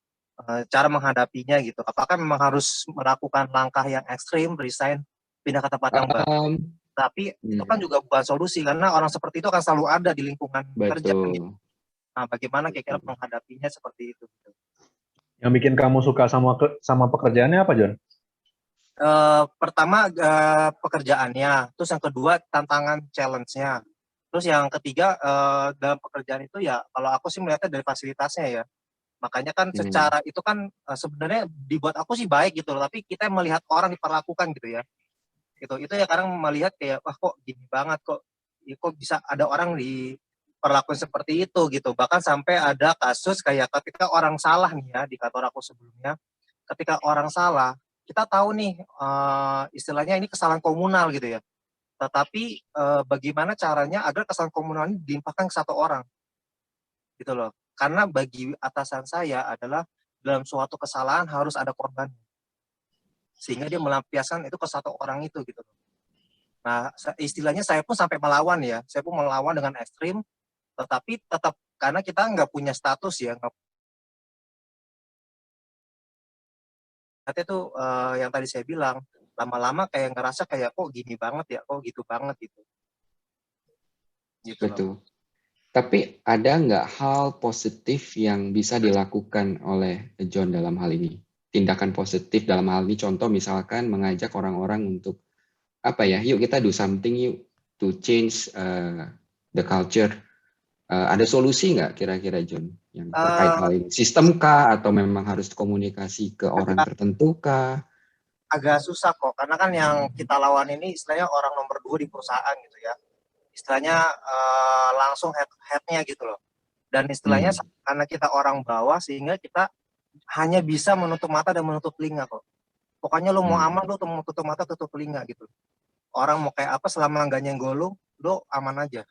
cara menghadapinya gitu? Apakah memang harus melakukan langkah yang ekstrim, resign, pindah ke tempat yang baru? Tapi itu kan juga bukan solusi, karena orang seperti itu akan selalu ada di lingkungan kerja. Gitu. Nah, bagaimana kira-kira menghadapinya seperti itu? Yang bikin kamu suka sama pekerjaannya apa, John? Pertama pekerjaannya, terus yang kedua tantangan challenge-nya. Terus yang ketiga dalam pekerjaan itu ya kalau aku sih melihatnya dari fasilitasnya ya. Makanya kan secara itu kan sebenarnya dibuat aku sih baik gitu loh, tapi kita melihat orang diperlakukan gitu ya. gitu. Itu ya kadang melihat kayak wah kok gini banget kok, ya, kok bisa ada orang diperlakukan seperti itu gitu. Bahkan sampai ada kasus kayak ketika orang salah nih ya di kantor aku sebelumnya, ketika orang salah kita tahu nih istilahnya ini kesalahan komunal gitu ya. Tetapi bagaimana caranya agar kesalahan komunal ini dilimpahkan ke satu orang gitu loh. Karena bagi atasan saya adalah dalam suatu kesalahan harus ada korban. Sehingga dia melampiaskan itu ke satu orang itu gitu. Nah, istilahnya saya pun sampai melawan ya. Saya pun melawan dengan ekstrim, tetapi tetap karena kita nggak punya status ya. Itu yang tadi saya bilang, lama-lama kayak ngerasa kayak kok gini banget ya, kok gitu banget gitu. Betul. Tapi ada nggak hal positif yang bisa dilakukan oleh John dalam hal ini? Tindakan positif dalam hal ini, contoh misalkan mengajak orang-orang untuk apa ya? Yuk kita do something yuk to change the culture. Ada solusi nggak kira-kira John yang terkait hal ini? Sistem kah atau memang harus komunikasi ke orang tertentu kah? Agak susah kok, karena kan yang kita lawan ini istilahnya orang nomor 2 di perusahaan gitu ya. Istilahnya langsung head-nya gitu loh. Dan istilahnya karena kita orang bawah sehingga kita hanya bisa menutup mata dan menutup telinga kok. Pokoknya lu mau aman, lu mau tutup mata, tutup telinga gitu. Orang mau kayak apa selama nggak nyenggol lu aman aja.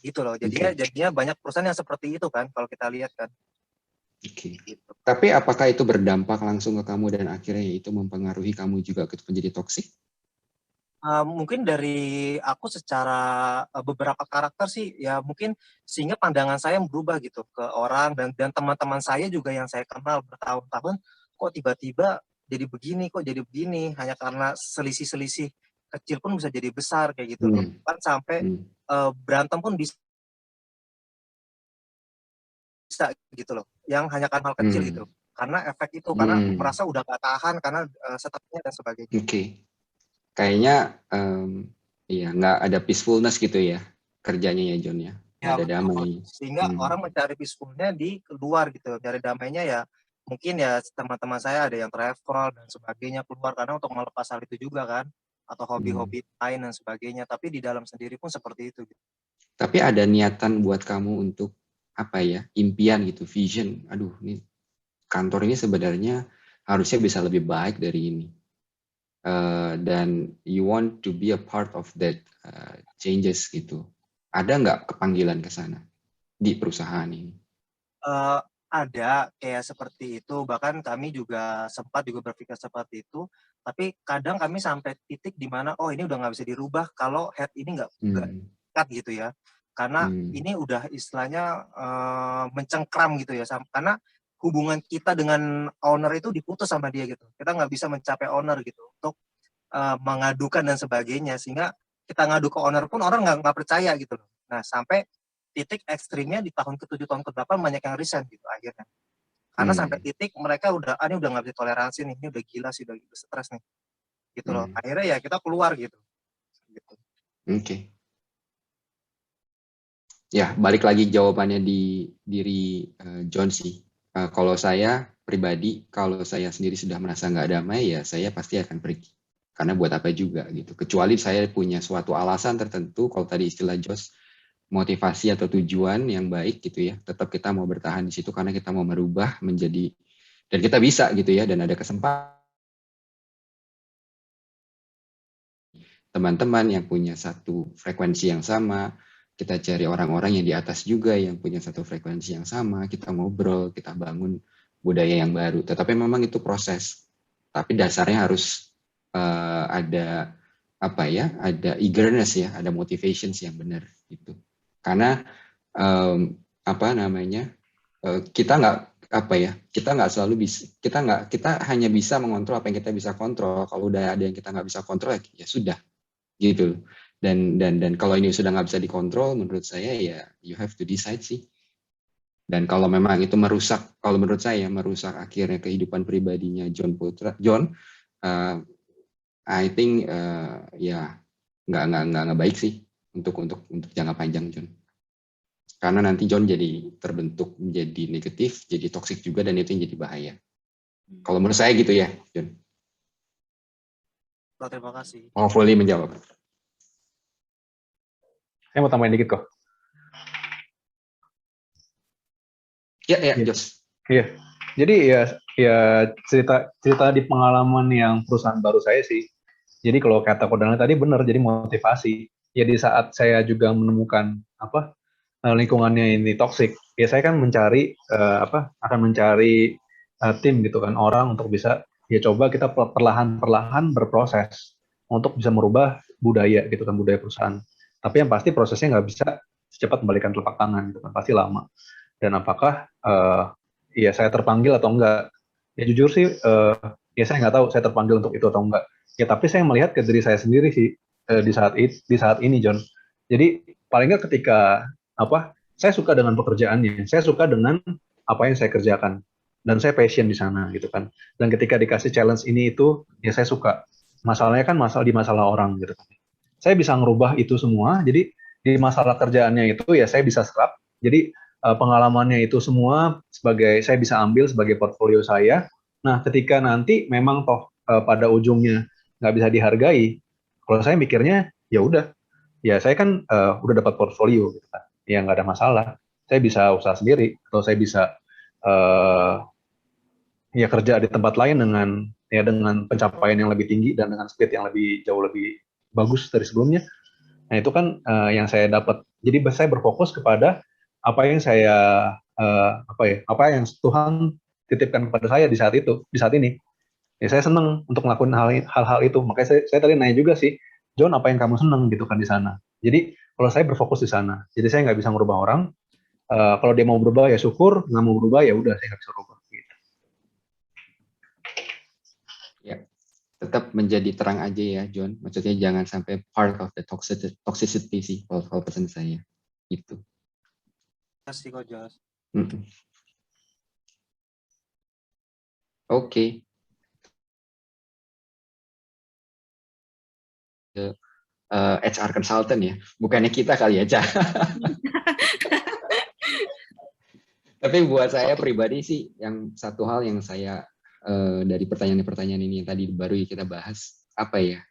Gitu loh. Jadinya banyak perusahaan yang seperti itu kan kalau kita lihat kan. Oke. Gitu. Tapi apakah itu berdampak langsung ke kamu dan akhirnya itu mempengaruhi kamu juga menjadi toksik? Mungkin dari aku secara beberapa karakter sih ya mungkin sehingga pandangan saya berubah gitu ke orang dan teman-teman saya juga yang saya kenal bertahun-tahun kok tiba-tiba jadi begini hanya karena selisih-selisih kecil pun bisa jadi besar kayak gitu loh. Kan sampai berantem pun bisa gitu loh. Yang hanya karena hal kecil gitu. Karena efek itu karena merasa udah gak tahan karena stresnya dan sebagainya. Oke. Kayaknya ya nggak ada peacefulness gitu ya kerjanya ya John ya. Ya, ada damai. Sehingga orang mencari peacefulnya di luar gitu. Cari damainya ya mungkin ya teman-teman saya ada yang travel dan sebagainya keluar karena untuk melepas hal itu juga kan. Atau hobi-hobi lain dan sebagainya. Tapi di dalam sendiri pun seperti itu. Gitu. Tapi ada niatan buat kamu untuk apa ya, impian gitu, vision. Aduh, ini kantor ini sebenarnya harusnya bisa lebih baik dari ini. Dan you want to be a part of that changes gitu. Ada nggak kepanggilan ke sana di perusahaan ini? Ada kayak seperti itu. Bahkan kami juga sempat juga berpikir seperti itu. Tapi kadang kami sampai titik di mana oh ini udah nggak bisa dirubah kalau head ini nggak cut gitu ya. Karena ini udah istilahnya mencengkram gitu ya. Karena hubungan kita dengan owner itu diputus sama dia gitu. Kita nggak bisa mencapai owner gitu untuk mengadukan dan sebagainya. Sehingga kita ngadu ke owner pun orang nggak percaya gitu loh. Nah sampai titik ekstrimnya di tahun ke-7, tahun ke-8 banyak yang resign gitu akhirnya. Karena sampai titik mereka udah, ini udah nggak bisa toleransi nih, ini udah gila sih, udah stres nih. Gitu loh. Akhirnya ya kita keluar gitu. Oke. Ya, balik lagi jawabannya di diri John sih. Kalau saya pribadi, kalau saya sendiri sudah merasa nggak damai, ya saya pasti akan pergi. Karena buat apa juga gitu. Kecuali saya punya suatu alasan tertentu, kalau tadi istilah Josh, motivasi atau tujuan yang baik gitu ya. Tetap kita mau bertahan di situ karena kita mau merubah menjadi, dan kita bisa gitu ya, dan ada kesempatan. Teman-teman yang punya satu frekuensi yang sama, kita cari orang-orang yang di atas juga yang punya satu frekuensi yang sama, kita ngobrol, kita bangun budaya yang baru. Tetapi memang itu proses. Tapi dasarnya harus ada apa ya, ada eagerness ya, ada motivations yang benar gitu. Karena apa namanya, kita nggak apa ya, kita nggak selalu bisa, kita hanya bisa mengontrol apa yang kita bisa kontrol. Kalau udah ada yang kita nggak bisa kontrol ya sudah gitu. Dan kalau ini sudah nggak bisa dikontrol, menurut saya ya you have to decide sih. Dan kalau memang itu merusak, kalau menurut saya merusak akhirnya kehidupan pribadinya John, I think ya nggak baik sih untuk jangka panjang John. Karena nanti John jadi terbentuk menjadi negatif, jadi toksik juga, dan itu yang jadi bahaya. Kalau menurut saya gitu ya John. Terima kasih. Hopefully menjawab. Saya mau tambahin dikit kok. Ya, Jos. Iya. Jadi ya cerita di pengalaman yang perusahaan baru saya sih. Jadi kalau kata Kodana tadi benar, jadi motivasi. Ya di saat saya juga menemukan lingkungannya ini toksik, ya saya kan mencari akan mencari tim gitu kan, orang untuk bisa ya coba kita perlahan-perlahan berproses untuk bisa merubah budaya gitu kan, budaya perusahaan. Tapi yang pasti prosesnya nggak bisa secepat membalikan telapak tangan gitu kan, pasti lama. Dan apakah ya saya terpanggil atau enggak? Ya jujur sih, ya saya nggak tahu saya terpanggil untuk itu atau enggak. Ya tapi saya melihat ke diri saya sendiri sih di saat ini, John. Jadi paling nggak ketika saya suka dengan pekerjaannya, saya suka dengan apa yang saya kerjakan, dan saya passion di sana gitu kan. Dan ketika dikasih challenge ini itu, ya saya suka. Masalahnya kan masalah orang gitu kan. Saya bisa ngerubah itu semua, jadi di masalah kerjaannya itu ya saya bisa serap. Jadi pengalamannya itu semua saya bisa ambil sebagai portfolio saya. Nah, ketika nanti memang toh pada ujungnya nggak bisa dihargai, kalau saya mikirnya ya udah, ya saya kan udah dapat portfolio gitu kan. Ya nggak ada masalah. Saya bisa usaha sendiri, atau saya bisa ya kerja di tempat lain dengan pencapaian yang lebih tinggi dan dengan speed yang jauh lebih bagus dari sebelumnya. Nah itu kan yang saya dapat. Jadi saya berfokus kepada apa yang apa yang Tuhan titipkan kepada saya di saat ini. Ya saya senang untuk melakukan hal-hal itu. Makanya saya tadi nanya juga sih, John, apa yang kamu senang gitu kan di sana. Jadi kalau saya berfokus di sana, jadi saya nggak bisa merubah orang. Kalau dia mau berubah ya syukur, nggak mau berubah ya udah, saya nggak bisa berubah. Gitu. Ya, tetap menjadi terang aja ya, John. Maksudnya jangan sampai part of the toxicity sih, kalau pesan saya. Gitu. Terima kasih kok, Jos. Oke. HR consultant ya, bukannya kita kali ya, Cah. Tapi buat saya pribadi sih, yang satu hal yang saya dari pertanyaan-pertanyaan ini yang tadi baru kita bahas, apa ya?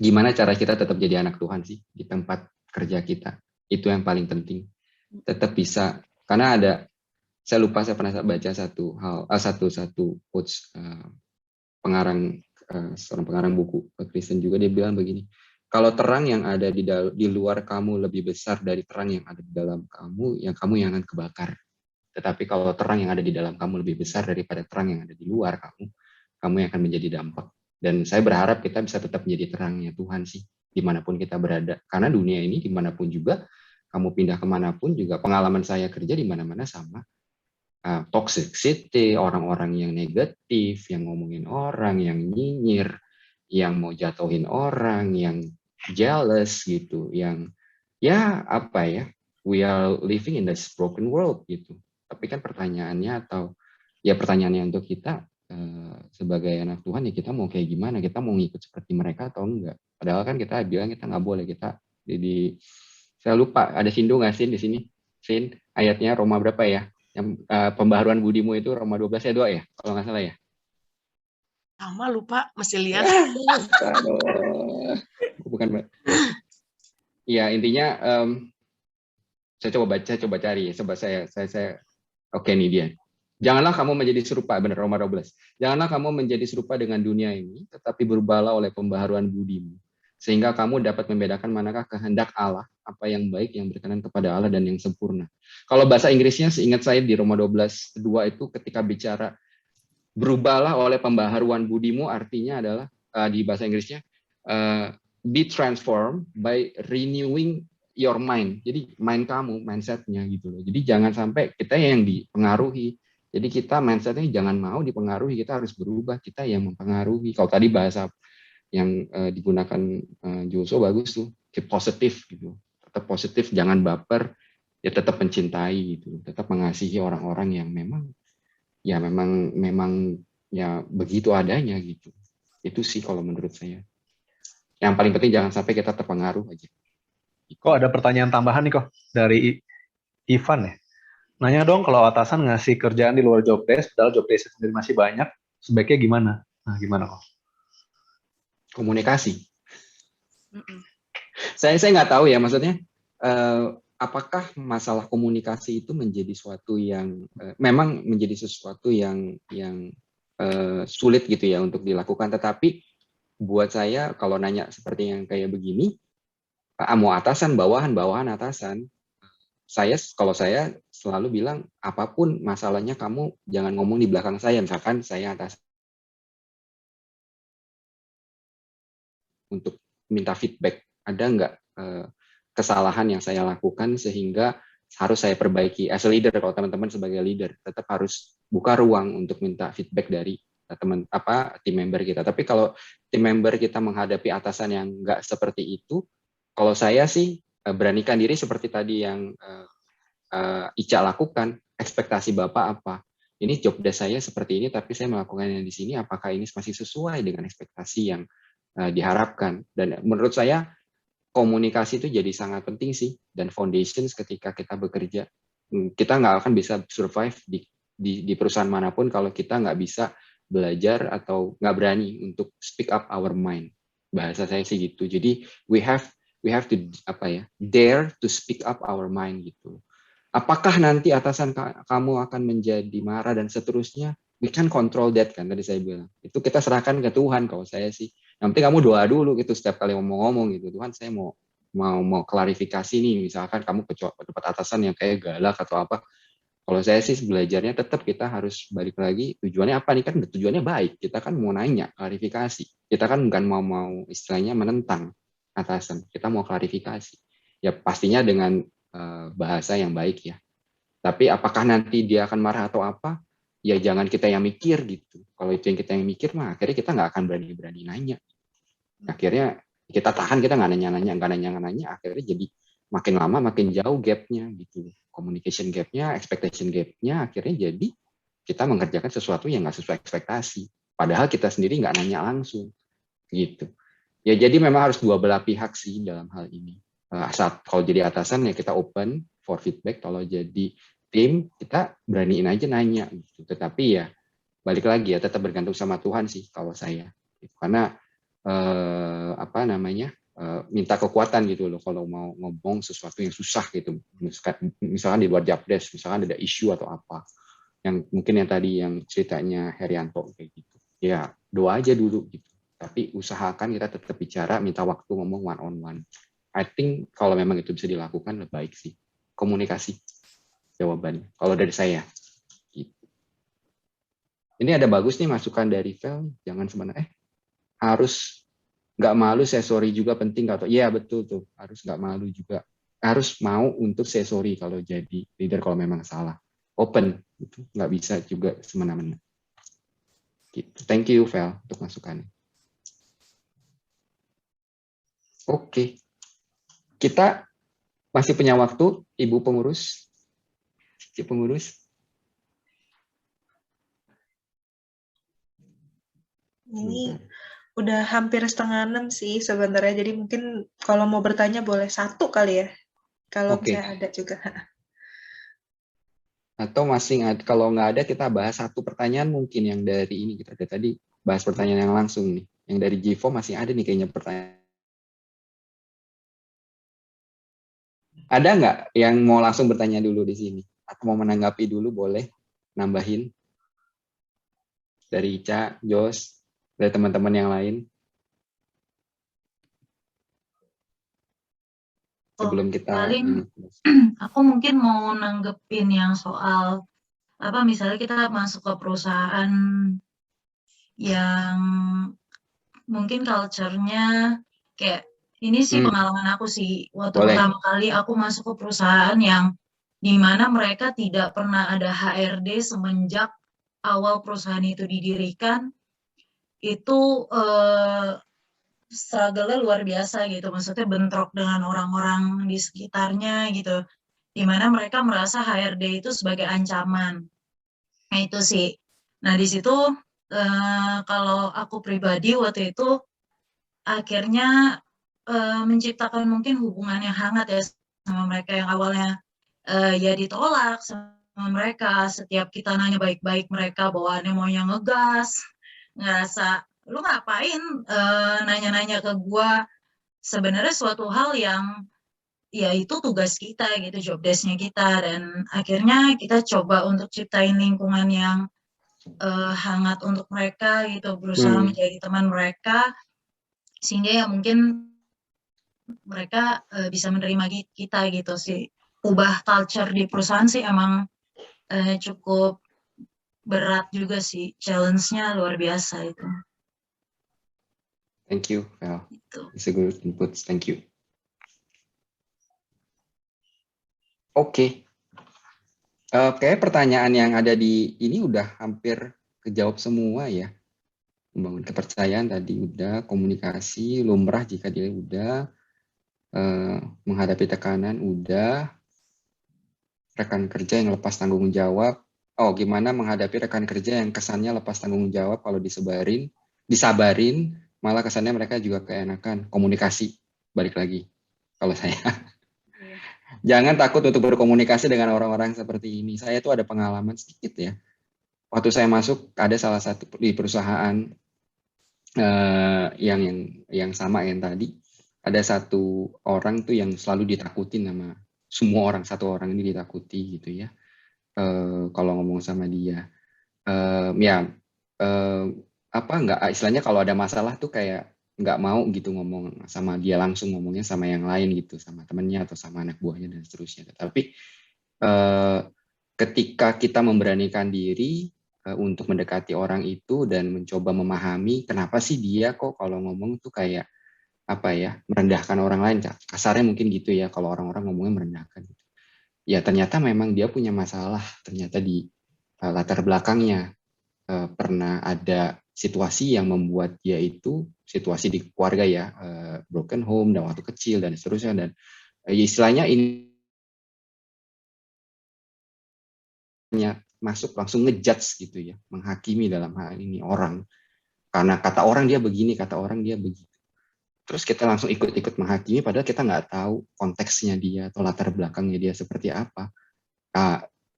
Gimana cara kita tetap jadi anak Tuhan sih di tempat kerja kita? Itu yang paling penting. Tetap bisa, karena saya lupa, saya pernah baca satu quotes seorang pengarang buku Kristen juga, dia bilang begini, kalau terang yang ada di luar kamu lebih besar dari terang yang ada di dalam kamu yang akan kebakar. Tetapi kalau terang yang ada di dalam kamu lebih besar daripada terang yang ada di luar kamu yang akan menjadi dampak. Dan saya berharap kita bisa tetap menjadi terangnya Tuhan sih, dimanapun kita berada. Karena dunia ini dimanapun juga, kamu pindah kemanapun juga, pengalaman saya kerja di mana-mana sama. Toxicity, orang-orang yang negatif, yang ngomongin orang, yang nyinyir, yang mau jatuhin orang, yang jealous gitu, yang ya apa ya, we are living in this broken world gitu. Tapi kan pertanyaannya untuk kita sebagai anak Tuhan ya, kita mau kayak gimana? Kita mau ngikut seperti mereka atau enggak? Padahal kan kita bilang kita nggak boleh, saya lupa ada Sindu nggak sih di sini? Sin, ayatnya Roma berapa ya? Yang pembaharuan budimu itu Roma 12 ayat 2 ya, kalau nggak salah ya. Sama lupa, masih lihat. Bukan. Ya intinya saya coba cari, oke nih dia. Janganlah kamu menjadi serupa, benar Roma 12. Janganlah kamu menjadi serupa dengan dunia ini, tetapi berubahlah oleh pembaharuan budimu, sehingga kamu dapat membedakan manakah kehendak Allah, apa yang baik, yang berkenan kepada Allah, dan yang sempurna. Kalau bahasa Inggrisnya, seingat saya di Roma 12:2 itu ketika bicara berubahlah oleh pembaharuan budimu, artinya adalah di bahasa Inggrisnya be transformed by renewing your mind. Jadi mind kamu, mindsetnya gitu loh. Jadi jangan sampai kita yang dipengaruhi. Jadi kita mindsetnya jangan mau dipengaruhi, kita harus berubah, kita yang mempengaruhi. Kalau tadi bahasa yang digunakan Joshua bagus tuh, keep positif gitu. Tetap positif, jangan baper, ya tetap mencintai gitu, tetap mengasihi orang-orang yang memang ya begitu adanya gitu. Itu sih kalau menurut saya. Yang paling penting jangan sampai kita terpengaruh aja. Kok ada pertanyaan tambahan nih kok dari Ivan ya? Nanya dong, kalau atasan ngasih kerjaan di luar job desk, padahal job desk sendiri masih banyak, sebaiknya gimana? Nah, gimana kok? komunikasi. Mm-mm. Saya nggak tahu ya, maksudnya apakah masalah komunikasi itu menjadi suatu yang memang menjadi sesuatu yang sulit gitu ya untuk dilakukan. Tetapi buat saya kalau nanya seperti yang kayak begini, mau atasan, bawahan atasan, kalau saya selalu bilang apapun masalahnya kamu jangan ngomong di belakang saya. Misalkan saya atasan untuk minta feedback, ada nggak kesalahan yang saya lakukan sehingga harus saya perbaiki. As a leader, kalau teman-teman sebagai leader tetap harus buka ruang untuk minta feedback dari tim member kita. Tapi kalau tim member kita menghadapi atasan yang nggak seperti itu, kalau saya sih beranikan diri seperti tadi yang Ica lakukan. Ekspektasi Bapak apa? Ini job desk saya seperti ini, tapi saya melakukannya di sini. Apakah ini masih sesuai dengan ekspektasi yang diharapkan? Dan menurut saya komunikasi itu jadi sangat penting sih, dan foundations ketika kita bekerja. Kita nggak akan bisa survive di perusahaan manapun kalau kita nggak bisa belajar atau nggak berani untuk speak up our mind. Bahasa saya sih gitu. Jadi we have to dare to speak up our mind gitu. Apakah nanti atasan kamu akan menjadi marah dan seterusnya? We can control that, kan tadi saya bilang. Itu kita serahkan ke Tuhan kalau saya sih. Yang penting kamu doa dulu gitu setiap kali ngomong gitu. Tuhan, saya mau klarifikasi nih, misalkan kamu ke tempat atasan yang kayak galak atau apa. Kalau saya sih belajarnya tetap kita harus balik lagi, tujuannya apa nih, kan tujuannya baik. Kita kan mau nanya, klarifikasi. Kita kan bukan mau istilahnya menentang atasan. Kita mau klarifikasi. Ya pastinya dengan bahasa yang baik ya. Tapi apakah nanti dia akan marah atau apa? Ya jangan kita yang mikir gitu. Kalau itu yang kita yang mikir mah akhirnya kita nggak akan berani nanya. Akhirnya kita tahan, kita nggak nanya, akhirnya jadi makin lama makin jauh gapnya gitu. Communication gapnya, expectation gapnya, akhirnya jadi kita mengerjakan sesuatu yang nggak sesuai ekspektasi. Padahal kita sendiri nggak nanya langsung gitu. Ya jadi memang harus dua belah pihak sih dalam hal ini. Saat kalau jadi atasan ya kita open for feedback, kalau jadi tim kita beraniin aja nanya gitu. Tetapi ya balik lagi ya tetap bergantung sama Tuhan sih kalau saya, karena minta kekuatan gitu loh kalau mau ngomong sesuatu yang susah gitu, misalkan di luar job desk, misalkan ada isu atau apa yang mungkin yang tadi yang ceritanya Herianto kayak gitu, ya doa aja dulu gitu, tapi usahakan kita tetap bicara, minta waktu ngomong one on one. I think kalau memang itu bisa dilakukan lebih baik sih komunikasi, jawabannya kalau dari saya gitu. Ini ada bagus nih masukan dari Vel, jangan sebenarnya harus nggak malu, say sorry juga penting atau iya betul tuh, harus nggak malu juga, harus mau untuk say sorry kalau jadi leader kalau memang salah, open gitu, nggak bisa juga semena-mena gitu. Thank you Vel untuk masukannya. Oke. Kita masih punya waktu, Ibu Pengurus. Ibu Pengurus. Ini udah hampir 5:30 sih sebenarnya, jadi mungkin kalau mau bertanya boleh satu kali ya, kalau misalnya ada juga. Atau masing kalau nggak ada kita bahas satu pertanyaan mungkin yang dari ini, kita ada tadi bahas pertanyaan yang langsung nih. Yang dari Jivo masih ada nih kayaknya pertanyaan. Ada nggak yang mau langsung bertanya dulu di sini? Atau mau menanggapi dulu, boleh nambahin? Dari Ica, Jos, dari teman-teman yang lain? Sebelum kita... Paling aku mungkin mau nanggepin yang soal, misalnya kita masuk ke perusahaan yang mungkin culture-nya kayak, ini sih pengalaman aku sih, waktu pertama kali aku masuk ke perusahaan yang dimana mereka tidak pernah ada HRD semenjak awal perusahaan itu didirikan, itu struggle-nya luar biasa gitu, maksudnya bentrok dengan orang-orang di sekitarnya gitu, dimana mereka merasa HRD itu sebagai ancaman. Nah itu sih. Nah di situ kalau aku pribadi waktu itu akhirnya menciptakan mungkin hubungan yang hangat ya sama mereka yang awalnya ya ditolak sama mereka. Setiap kita nanya baik-baik mereka bawaannya maunya ngegas, ngerasa lu ngapain nanya-nanya ke gua? Sebenarnya suatu hal yang ya itu tugas kita gitu, job desk-nya kita, dan akhirnya kita coba untuk ciptain lingkungan yang hangat untuk mereka gitu, berusaha menjadi teman mereka sehingga ya mungkin mereka bisa menerima kita gitu sih. Ubah culture di perusahaan sih emang cukup berat juga sih, challenge-nya luar biasa itu. Thank you, Vel. It's a good input. Thank you. Oke. Kayak pertanyaan yang ada di ini udah hampir kejawab semua ya. Membangun kepercayaan tadi udah, komunikasi lumrah jika dia udah, menghadapi tekanan udah, rekan kerja yang lepas tanggung jawab. Oh, gimana menghadapi rekan kerja yang kesannya lepas tanggung jawab kalau disabarin, malah kesannya mereka juga keenakan. Komunikasi, balik lagi kalau saya. Jangan takut untuk berkomunikasi dengan orang-orang seperti ini. Saya tuh ada pengalaman sedikit ya. Waktu saya masuk, ada salah satu di perusahaan yang sama yang tadi, ada satu orang tuh yang selalu ditakutin sama semua orang, satu orang ini ditakuti gitu ya. Kalau ngomong sama dia, nggak, istilahnya kalau ada masalah tuh kayak nggak mau gitu ngomong sama dia langsung, ngomongnya sama yang lain gitu, sama temennya atau sama anak buahnya dan seterusnya. Tapi ketika kita memberanikan diri untuk mendekati orang itu dan mencoba memahami kenapa sih dia kok kalau ngomong tuh kayak merendahkan orang lain, kasarnya mungkin gitu ya kalau orang-orang ngomongnya merendahkan gitu. Ya ternyata memang dia punya masalah, ternyata di latar belakangnya pernah ada situasi yang membuat dia itu, situasi di keluarga ya, broken home dan waktu kecil dan seterusnya, dan istilahnya ini masuk langsung ngejudge gitu ya, menghakimi dalam hal ini orang, karena kata orang dia begini, kata orang dia begitu. Terus kita langsung ikut-ikut menghakimi, padahal kita nggak tahu konteksnya dia atau latar belakangnya dia seperti apa.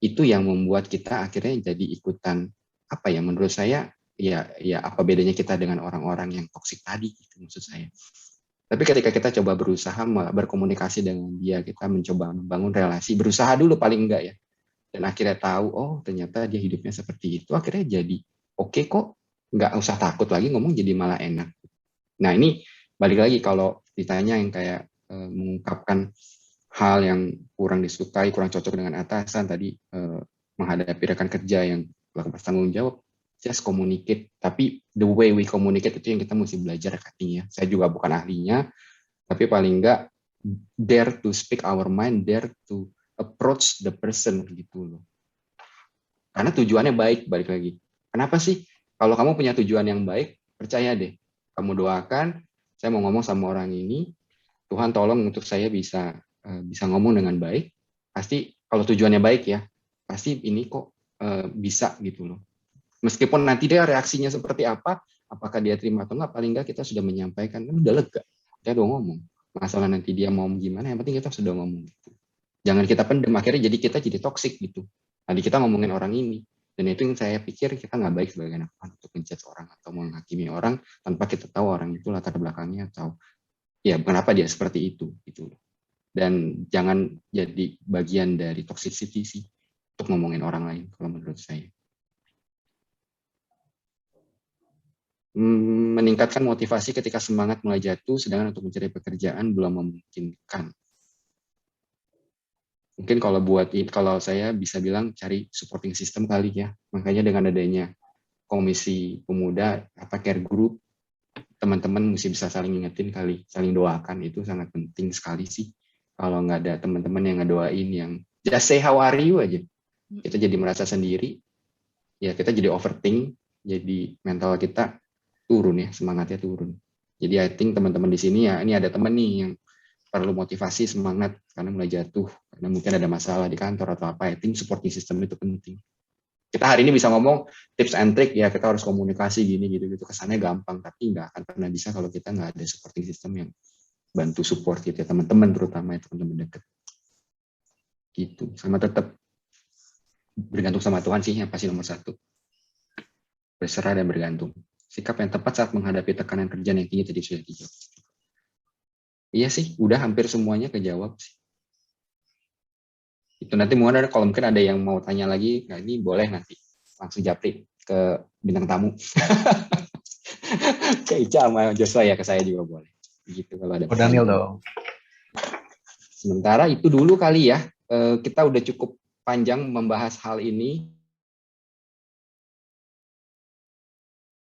Itu yang membuat kita akhirnya jadi ikutan, menurut saya, ya apa bedanya kita dengan orang-orang yang toksik tadi, gitu maksud saya. Tapi ketika kita coba berusaha berkomunikasi dengan dia, kita mencoba membangun relasi, berusaha dulu paling enggak ya, dan akhirnya tahu, oh ternyata dia hidupnya seperti itu, akhirnya jadi oke kok, nggak usah takut lagi ngomong, jadi malah enak. Nah ini balik lagi kalau ditanya yang kayak mengungkapkan hal yang kurang disukai, kurang cocok dengan atasan tadi, menghadapi rekan kerja yang lepas tanggung jawab, just communicate. Tapi the way we communicate itu yang kita mesti belajar katanya. Saya juga bukan ahlinya, tapi paling enggak dare to speak our mind, dare to approach the person gitu loh. Karena tujuannya baik, balik lagi. Kenapa sih? Kalau kamu punya tujuan yang baik, percaya deh. Kamu doakan, saya mau ngomong sama orang ini, Tuhan tolong untuk saya bisa ngomong dengan baik. Pasti kalau tujuannya baik ya, pasti ini kok bisa gitu loh. Meskipun nanti dia reaksinya seperti apa, apakah dia terima atau enggak, paling enggak kita sudah menyampaikan, kan udah lega. Kita udah ngomong. Masalah nanti dia mau gimana, yang penting kita sudah ngomong gitu. Jangan kita pendem, akhirnya kita jadi toksik gitu. Tadi kita ngomongin orang ini. Dan itu yang saya pikir kita nggak baik sebagai anak untuk menjudge orang atau menghakimi orang tanpa kita tahu orang itu latar belakangnya atau ya kenapa dia seperti itu gitu. Dan jangan jadi bagian dari toxicity sih untuk ngomongin orang lain kalau menurut saya. Meningkatkan motivasi ketika semangat mulai jatuh, sedangkan untuk mencari pekerjaan belum memungkinkan. Mungkin kalau saya bisa bilang cari supporting system kali ya. Makanya dengan adanya komisi pemuda, care group, teman-teman mesti bisa saling ingetin kali, saling doakan, itu sangat penting sekali sih. Kalau nggak ada teman-teman yang ngedoain, yang just say how are you aja, kita jadi merasa sendiri, ya kita jadi overthink, jadi mental kita turun ya, semangatnya turun. Jadi I think teman-teman di sini ya, ini ada teman nih yang perlu motivasi, semangat, karena mulai jatuh, karena mungkin ada masalah di kantor atau apa. I think supporting system itu penting. Kita hari ini bisa ngomong tips and trick ya, kita harus komunikasi gini gitu, kesannya gampang, tapi nggak akan pernah bisa kalau kita nggak ada supporting system yang bantu support gitu ya, teman-teman terutama itu teman-teman dekat. Gitu, sama tetap bergantung sama Tuhan sih yang pasti nomor satu. Berserah dan bergantung. Sikap yang tepat saat menghadapi tekanan kerjaan yang tinggi tadi sudah dijawab. Iya sih, udah hampir semuanya kejawab sih. Itu nanti mungkin ada yang mau tanya lagi, nah ini boleh nanti langsung japri ke bintang tamu. Ke Ica sama Joshua ya, ke saya juga boleh. Begitu kalau ada Daniel dong. Sementara itu dulu kali ya, kita udah cukup panjang membahas hal ini.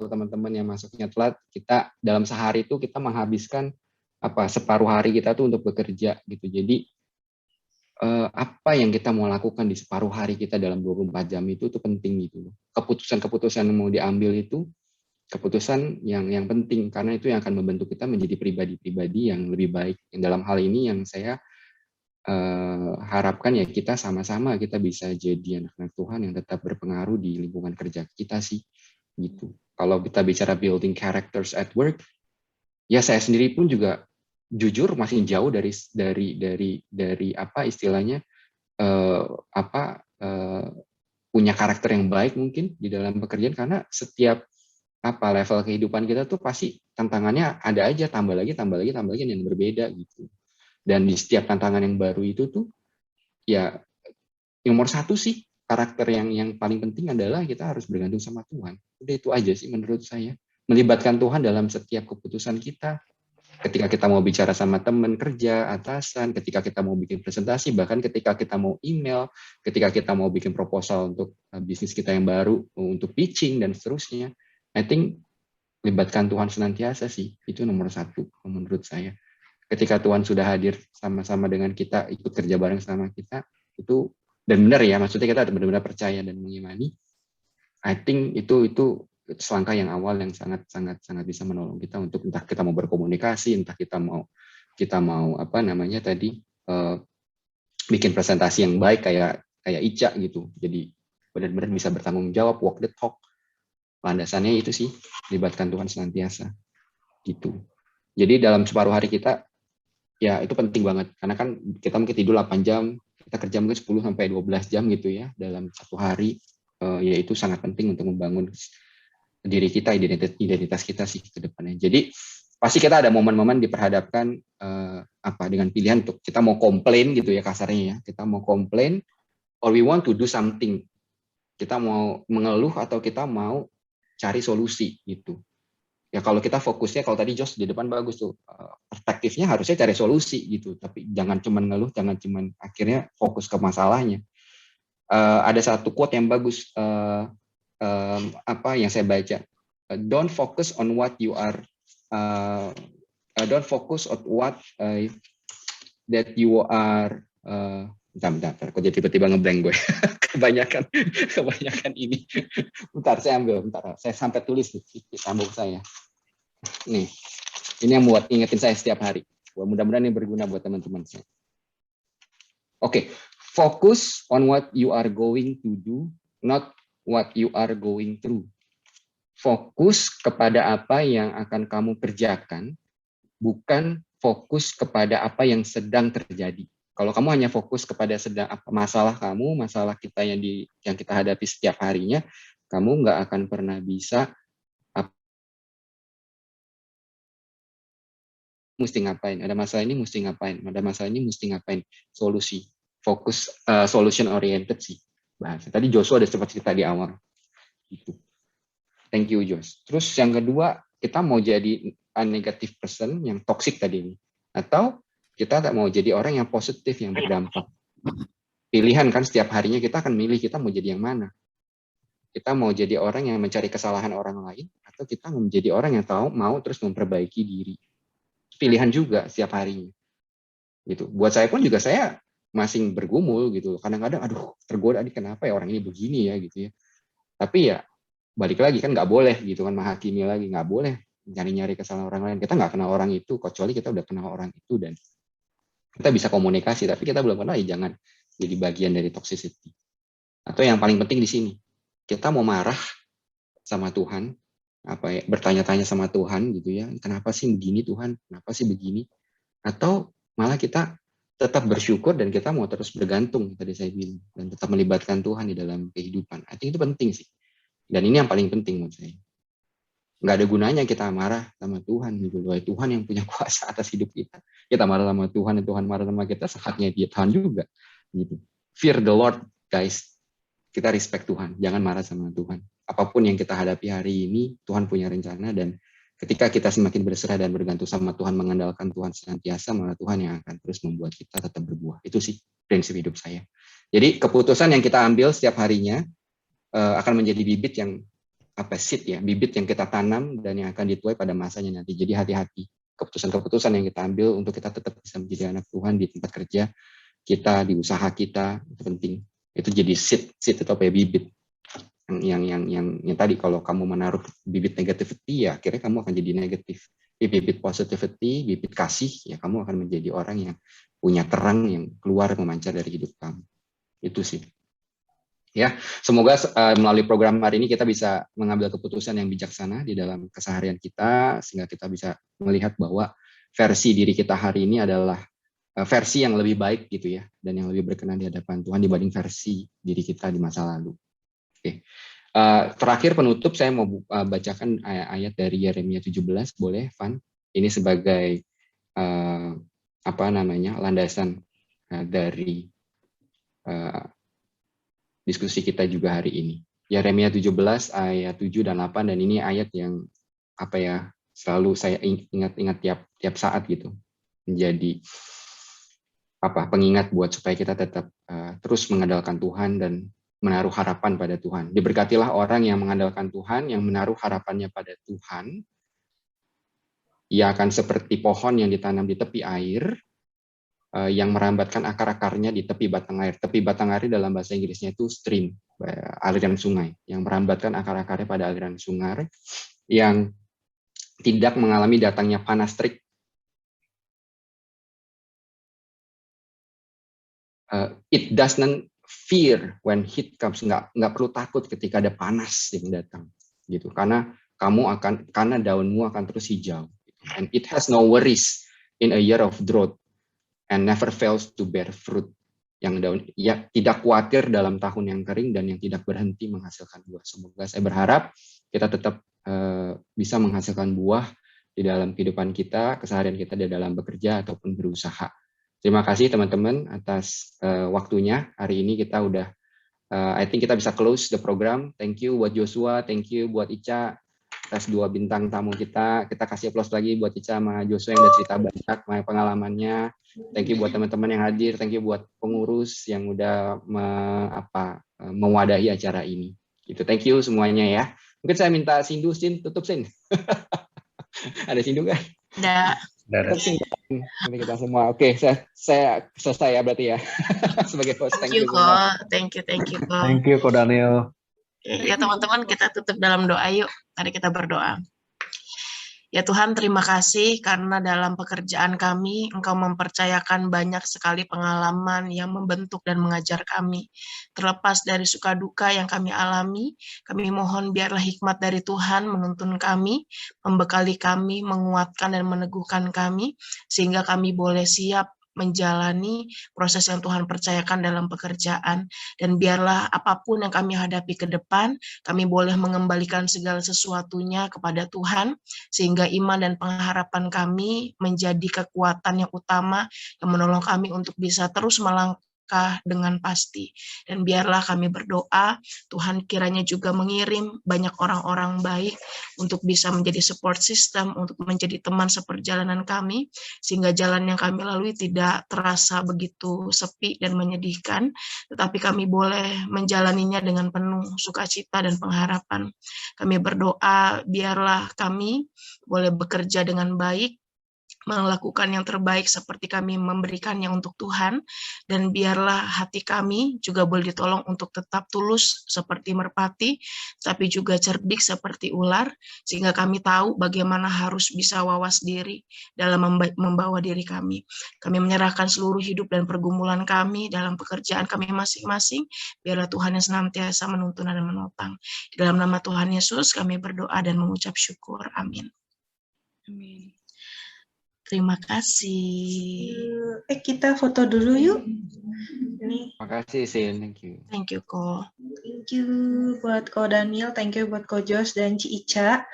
Teman-teman yang masuknya telat, kita dalam sehari itu kita menghabiskan separuh hari kita tuh untuk bekerja gitu. Jadi apa yang kita mau lakukan di separuh hari kita dalam 24 jam itu penting gitu. Keputusan-keputusan yang mau diambil itu keputusan yang penting, karena itu yang akan membentuk kita menjadi pribadi-pribadi yang lebih baik. Dalam hal ini yang saya harapkan ya kita sama-sama kita bisa jadi anak-anak Tuhan yang tetap berpengaruh di lingkungan kerja kita sih gitu. Kalau kita bicara building characters at work, ya saya sendiri pun juga jujur masih jauh dari apa istilahnya punya karakter yang baik mungkin di dalam pekerjaan, karena setiap level kehidupan kita tuh pasti tantangannya ada aja, tambah lagi yang berbeda gitu. Dan di setiap tantangan yang baru itu tuh ya nomor satu sih karakter yang paling penting adalah kita harus bergantung sama Tuhan. Udah itu aja sih menurut saya. Melibatkan Tuhan dalam setiap keputusan kita. Ketika kita mau bicara sama teman kerja, atasan, ketika kita mau bikin presentasi, bahkan ketika kita mau email, ketika kita mau bikin proposal untuk bisnis kita yang baru, untuk pitching dan seterusnya. I think libatkan Tuhan senantiasa sih. Itu nomor satu menurut saya. Ketika Tuhan sudah hadir sama-sama dengan kita, ikut kerja bareng sama kita, itu dan benar ya, maksudnya kita benar-benar percaya dan mengimani. I think itu selangkah yang awal yang sangat bisa menolong kita untuk entah kita mau berkomunikasi, entah kita mau bikin presentasi yang baik kayak Ica gitu. Jadi benar-benar bisa bertanggung jawab, walk the talk. Landasannya itu sih, libatkan Tuhan senantiasa gitu. Jadi dalam separuh hari kita ya itu penting banget, karena kan kita mungkin tidur 8 jam, kita kerja mungkin 10 sampai 12 jam gitu ya dalam satu hari, yaitu sangat penting untuk membangun diri kita, identitas kita sih ke depannya. Jadi pasti kita ada momen-momen diperhadapkan dengan pilihan untuk kita mau komplain gitu ya kasarnya ya, kita mau komplain or we want to do something, kita mau mengeluh atau kita mau cari solusi gitu. Ya kalau kita fokusnya, kalau tadi Josh di depan bagus tuh, perspektifnya harusnya cari solusi gitu, tapi jangan cuma ngeluh, jangan cuma akhirnya fokus ke masalahnya. Ada satu quote yang bagus yang saya baca, don't focus on what you are, don't focus on what that you are. Bentar, kok jadi tiba-tiba ngeblank gue. kebanyakan ini. Bentar, saya sampai tulis di sambung saya. Nih, ini yang buat ingetin saya setiap hari. Mudah-mudahan ini berguna buat teman-teman saya. Oke, focus on what you are going to do, not what you are going through. Fokus kepada apa yang akan kamu kerjakan, bukan fokus kepada apa yang sedang terjadi. Kalau kamu hanya fokus kepada masalah kamu, masalah kita yang kita hadapi setiap harinya, kamu nggak akan pernah bisa mesti ngapain. Ada masalah ini mesti ngapain. Ada masalah ini mesti ngapain. Solusi. Fokus solution oriented sih bahasa. Tadi Joshua ada sempat cerita di awal. Gitu. Thank you Josh. Terus yang kedua, kita mau jadi a negative person yang toxic tadi ini, atau kita tak mau jadi orang yang positif yang berdampak. Pilihan kan setiap harinya kita akan milih kita mau jadi yang mana. Kita mau jadi orang yang mencari kesalahan orang lain, atau kita mau menjadi orang yang mau terus memperbaiki diri. Pilihan juga setiap harinya. Gitu. Buat saya pun juga saya masih bergumul gitu. Kadang-kadang aduh tergoda nih kenapa ya orang ini begini ya gitu ya. Tapi ya balik lagi kan nggak boleh gitu kan menghakimi lagi, nggak boleh nyari-nyari kesalahan orang lain. Kita nggak kenal orang itu kecuali kita udah kenal orang itu dan kita bisa komunikasi, tapi kita belum kenal, ya jangan jadi bagian dari toxicity. Atau yang paling penting di sini, kita mau marah sama Tuhan, bertanya-tanya sama Tuhan gitu ya, kenapa sih begini Tuhan, kenapa sih begini? Atau malah kita tetap bersyukur dan kita mau terus bergantung, tadi saya bilang, dan tetap melibatkan Tuhan di dalam kehidupan. I think itu penting sih. Dan ini yang paling penting menurut saya. nggak ada gunanya kita marah sama Tuhan gitu loh. Tuhan yang punya kuasa atas hidup kita. Kita marah sama Tuhan, dan Tuhan marah sama kita, haknya dia Tuhan juga. Gitu. Fear the Lord, guys. Kita respect Tuhan, jangan marah sama Tuhan. Apapun yang kita hadapi hari ini, Tuhan punya rencana, dan ketika kita semakin berserah dan bergantung sama Tuhan, mengandalkan Tuhan senantiasa, malah Tuhan yang akan terus membuat kita tetap berbuah. Itu sih prinsip hidup saya. Jadi keputusan yang kita ambil setiap harinya akan menjadi bibit yang seed ya, bibit yang kita tanam dan yang akan dituai pada masanya nanti. Jadi hati-hati keputusan-keputusan yang kita ambil untuk kita tetap bisa menjadi anak Tuhan di tempat kerja kita, di usaha kita, itu penting. Itu jadi seed atau bibit yang tadi, kalau kamu menaruh bibit negativity ya akhirnya kamu akan jadi negatif. Bibit positivity, bibit kasih ya kamu akan menjadi orang yang punya terang yang keluar memancar dari hidup kamu. Itu sih. Ya, semoga melalui program hari ini kita bisa mengambil keputusan yang bijaksana di dalam keseharian kita, sehingga kita bisa melihat bahwa versi diri kita hari ini adalah versi yang lebih baik gitu ya, dan yang lebih berkenan di hadapan Tuhan dibanding versi diri kita di masa lalu. Oke. Terakhir penutup saya mau bacakan ayat dari Yeremia 17, boleh Van? Ini sebagai landasan dari diskusi kita juga hari ini. Yeremia 17 ayat 7 dan 8, dan ini ayat yang selalu saya ingat-ingat tiap saat gitu. Menjadi pengingat buat supaya kita tetap terus mengandalkan Tuhan dan menaruh harapan pada Tuhan. Diberkatilah orang yang mengandalkan Tuhan, yang menaruh harapannya pada Tuhan. Ia akan seperti pohon yang ditanam di tepi air, yang merambatkan akar-akarnya di tepi batang air. Tepi batang air dalam bahasa Inggrisnya itu stream, aliran sungai, yang merambatkan akar-akarnya pada aliran sungai, yang tidak mengalami datangnya panas terik. It doesn't fear when heat comes. Nggak perlu takut ketika ada panas yang datang, gitu. Karena daunmu akan terus hijau. And it has no worries in a year of drought, and never fails to bear fruit. Yang daun tidak khawatir dalam tahun yang kering dan yang tidak berhenti menghasilkan buah. Semoga saya berharap kita tetap bisa menghasilkan buah di dalam kehidupan kita, keseharian kita di dalam bekerja ataupun berusaha. Terima kasih teman-teman atas waktunya. Hari ini kita udah, I think kita bisa close the program. Thank you buat Joshua, thank you buat Ica, atas 2 bintang tamu kita. Kita kasih aplaus lagi buat Ica sama Joshua yang udah cerita banyak pengalamannya. Thank you buat teman-teman yang hadir, thank you buat pengurus yang udah mewadahi acara ini. Gitu. Thank you semuanya ya. Mungkin saya minta Sindu, tutup Sin. Ada Sindu kan? Ada. Ini kita semua. Oke, saya selesai ya berarti ya. Sebagai host. Thank you Ko. Thank you Ko. Thank you Ko Daniel. Ya teman-teman, kita tutup dalam doa yuk. Mari kita berdoa. Ya Tuhan, terima kasih karena dalam pekerjaan kami, Engkau mempercayakan banyak sekali pengalaman yang membentuk dan mengajar kami. Terlepas dari suka duka yang kami alami, kami mohon biarlah hikmat dari Tuhan menuntun kami, membekali kami, menguatkan dan meneguhkan kami, sehingga kami boleh siap menjalani proses yang Tuhan percayakan dalam pekerjaan. Dan biarlah apapun yang kami hadapi ke depan, kami boleh mengembalikan segala sesuatunya kepada Tuhan, sehingga iman dan pengharapan kami menjadi kekuatan yang utama yang menolong kami untuk bisa terus melangkah dengan pasti. Dan biarlah kami berdoa, Tuhan kiranya juga mengirim banyak orang-orang baik untuk bisa menjadi support system, untuk menjadi teman seperjalanan kami, sehingga jalan yang kami lalui tidak terasa begitu sepi dan menyedihkan, tetapi kami boleh menjalaninya dengan penuh sukacita dan pengharapan. Kami berdoa, biarlah kami boleh bekerja dengan baik, melakukan yang terbaik seperti kami memberikannya untuk Tuhan, dan biarlah hati kami juga boleh ditolong untuk tetap tulus seperti merpati, tapi juga cerdik seperti ular, sehingga kami tahu bagaimana harus bisa wawas diri dalam membawa diri kami. Kami menyerahkan seluruh hidup dan pergumulan kami dalam pekerjaan kami masing-masing, biarlah Tuhan yang senantiasa menuntun dan menopang. Di dalam nama Tuhan Yesus kami berdoa dan mengucap syukur. Amin. Amin. Terima kasih. Kita foto dulu yuk. Nih. Terima kasih, Sin. Thank you. Thank you, Ko. Thank you buat Ko Daniel, thank you buat Ko Jos dan Ci Ica.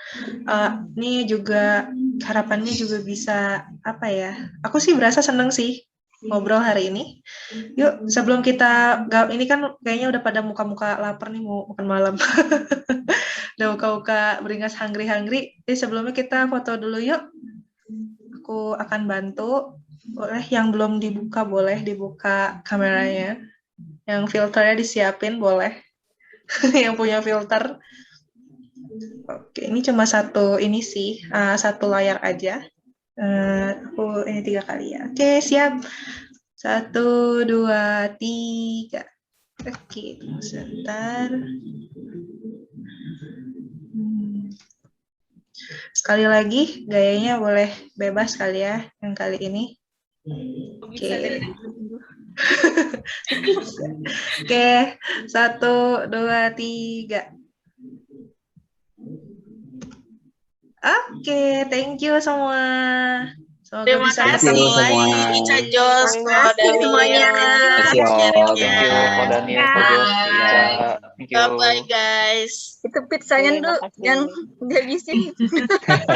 Ini juga harapannya juga bisa apa ya? Aku sih berasa seneng sih ngobrol hari ini. Yuk, sebelum kita ini kan kayaknya udah pada muka-muka lapar nih mau makan malam. Udah muka-muka beringas hungry. Jadi sebelumnya kita foto dulu yuk. Aku akan bantu. Boleh yang belum dibuka boleh dibuka kameranya. Yang filternya disiapin boleh. Yang punya filter. Oke, ini cuma satu ini sih, satu layar aja. Aku ini 3 kali ya. Oke, siap. 1, 2, 3. Oke, sebentar. Sekali lagi, gayanya boleh bebas kali ya, yang kali ini. Oke. Oke, 1, 2, 3. Oke, thank you semua. Semoga Terima bisa kasih ketemu semua. lagi. Ica, Jos, Ko Daniel. semuanya. Terima kasih, Thank you, Ko Bye. Daniel, Ko Jos, Ica. Thank you. Bye-bye, guys. Itu pizzanya Terima dulu, kasih. jangan dihabisin.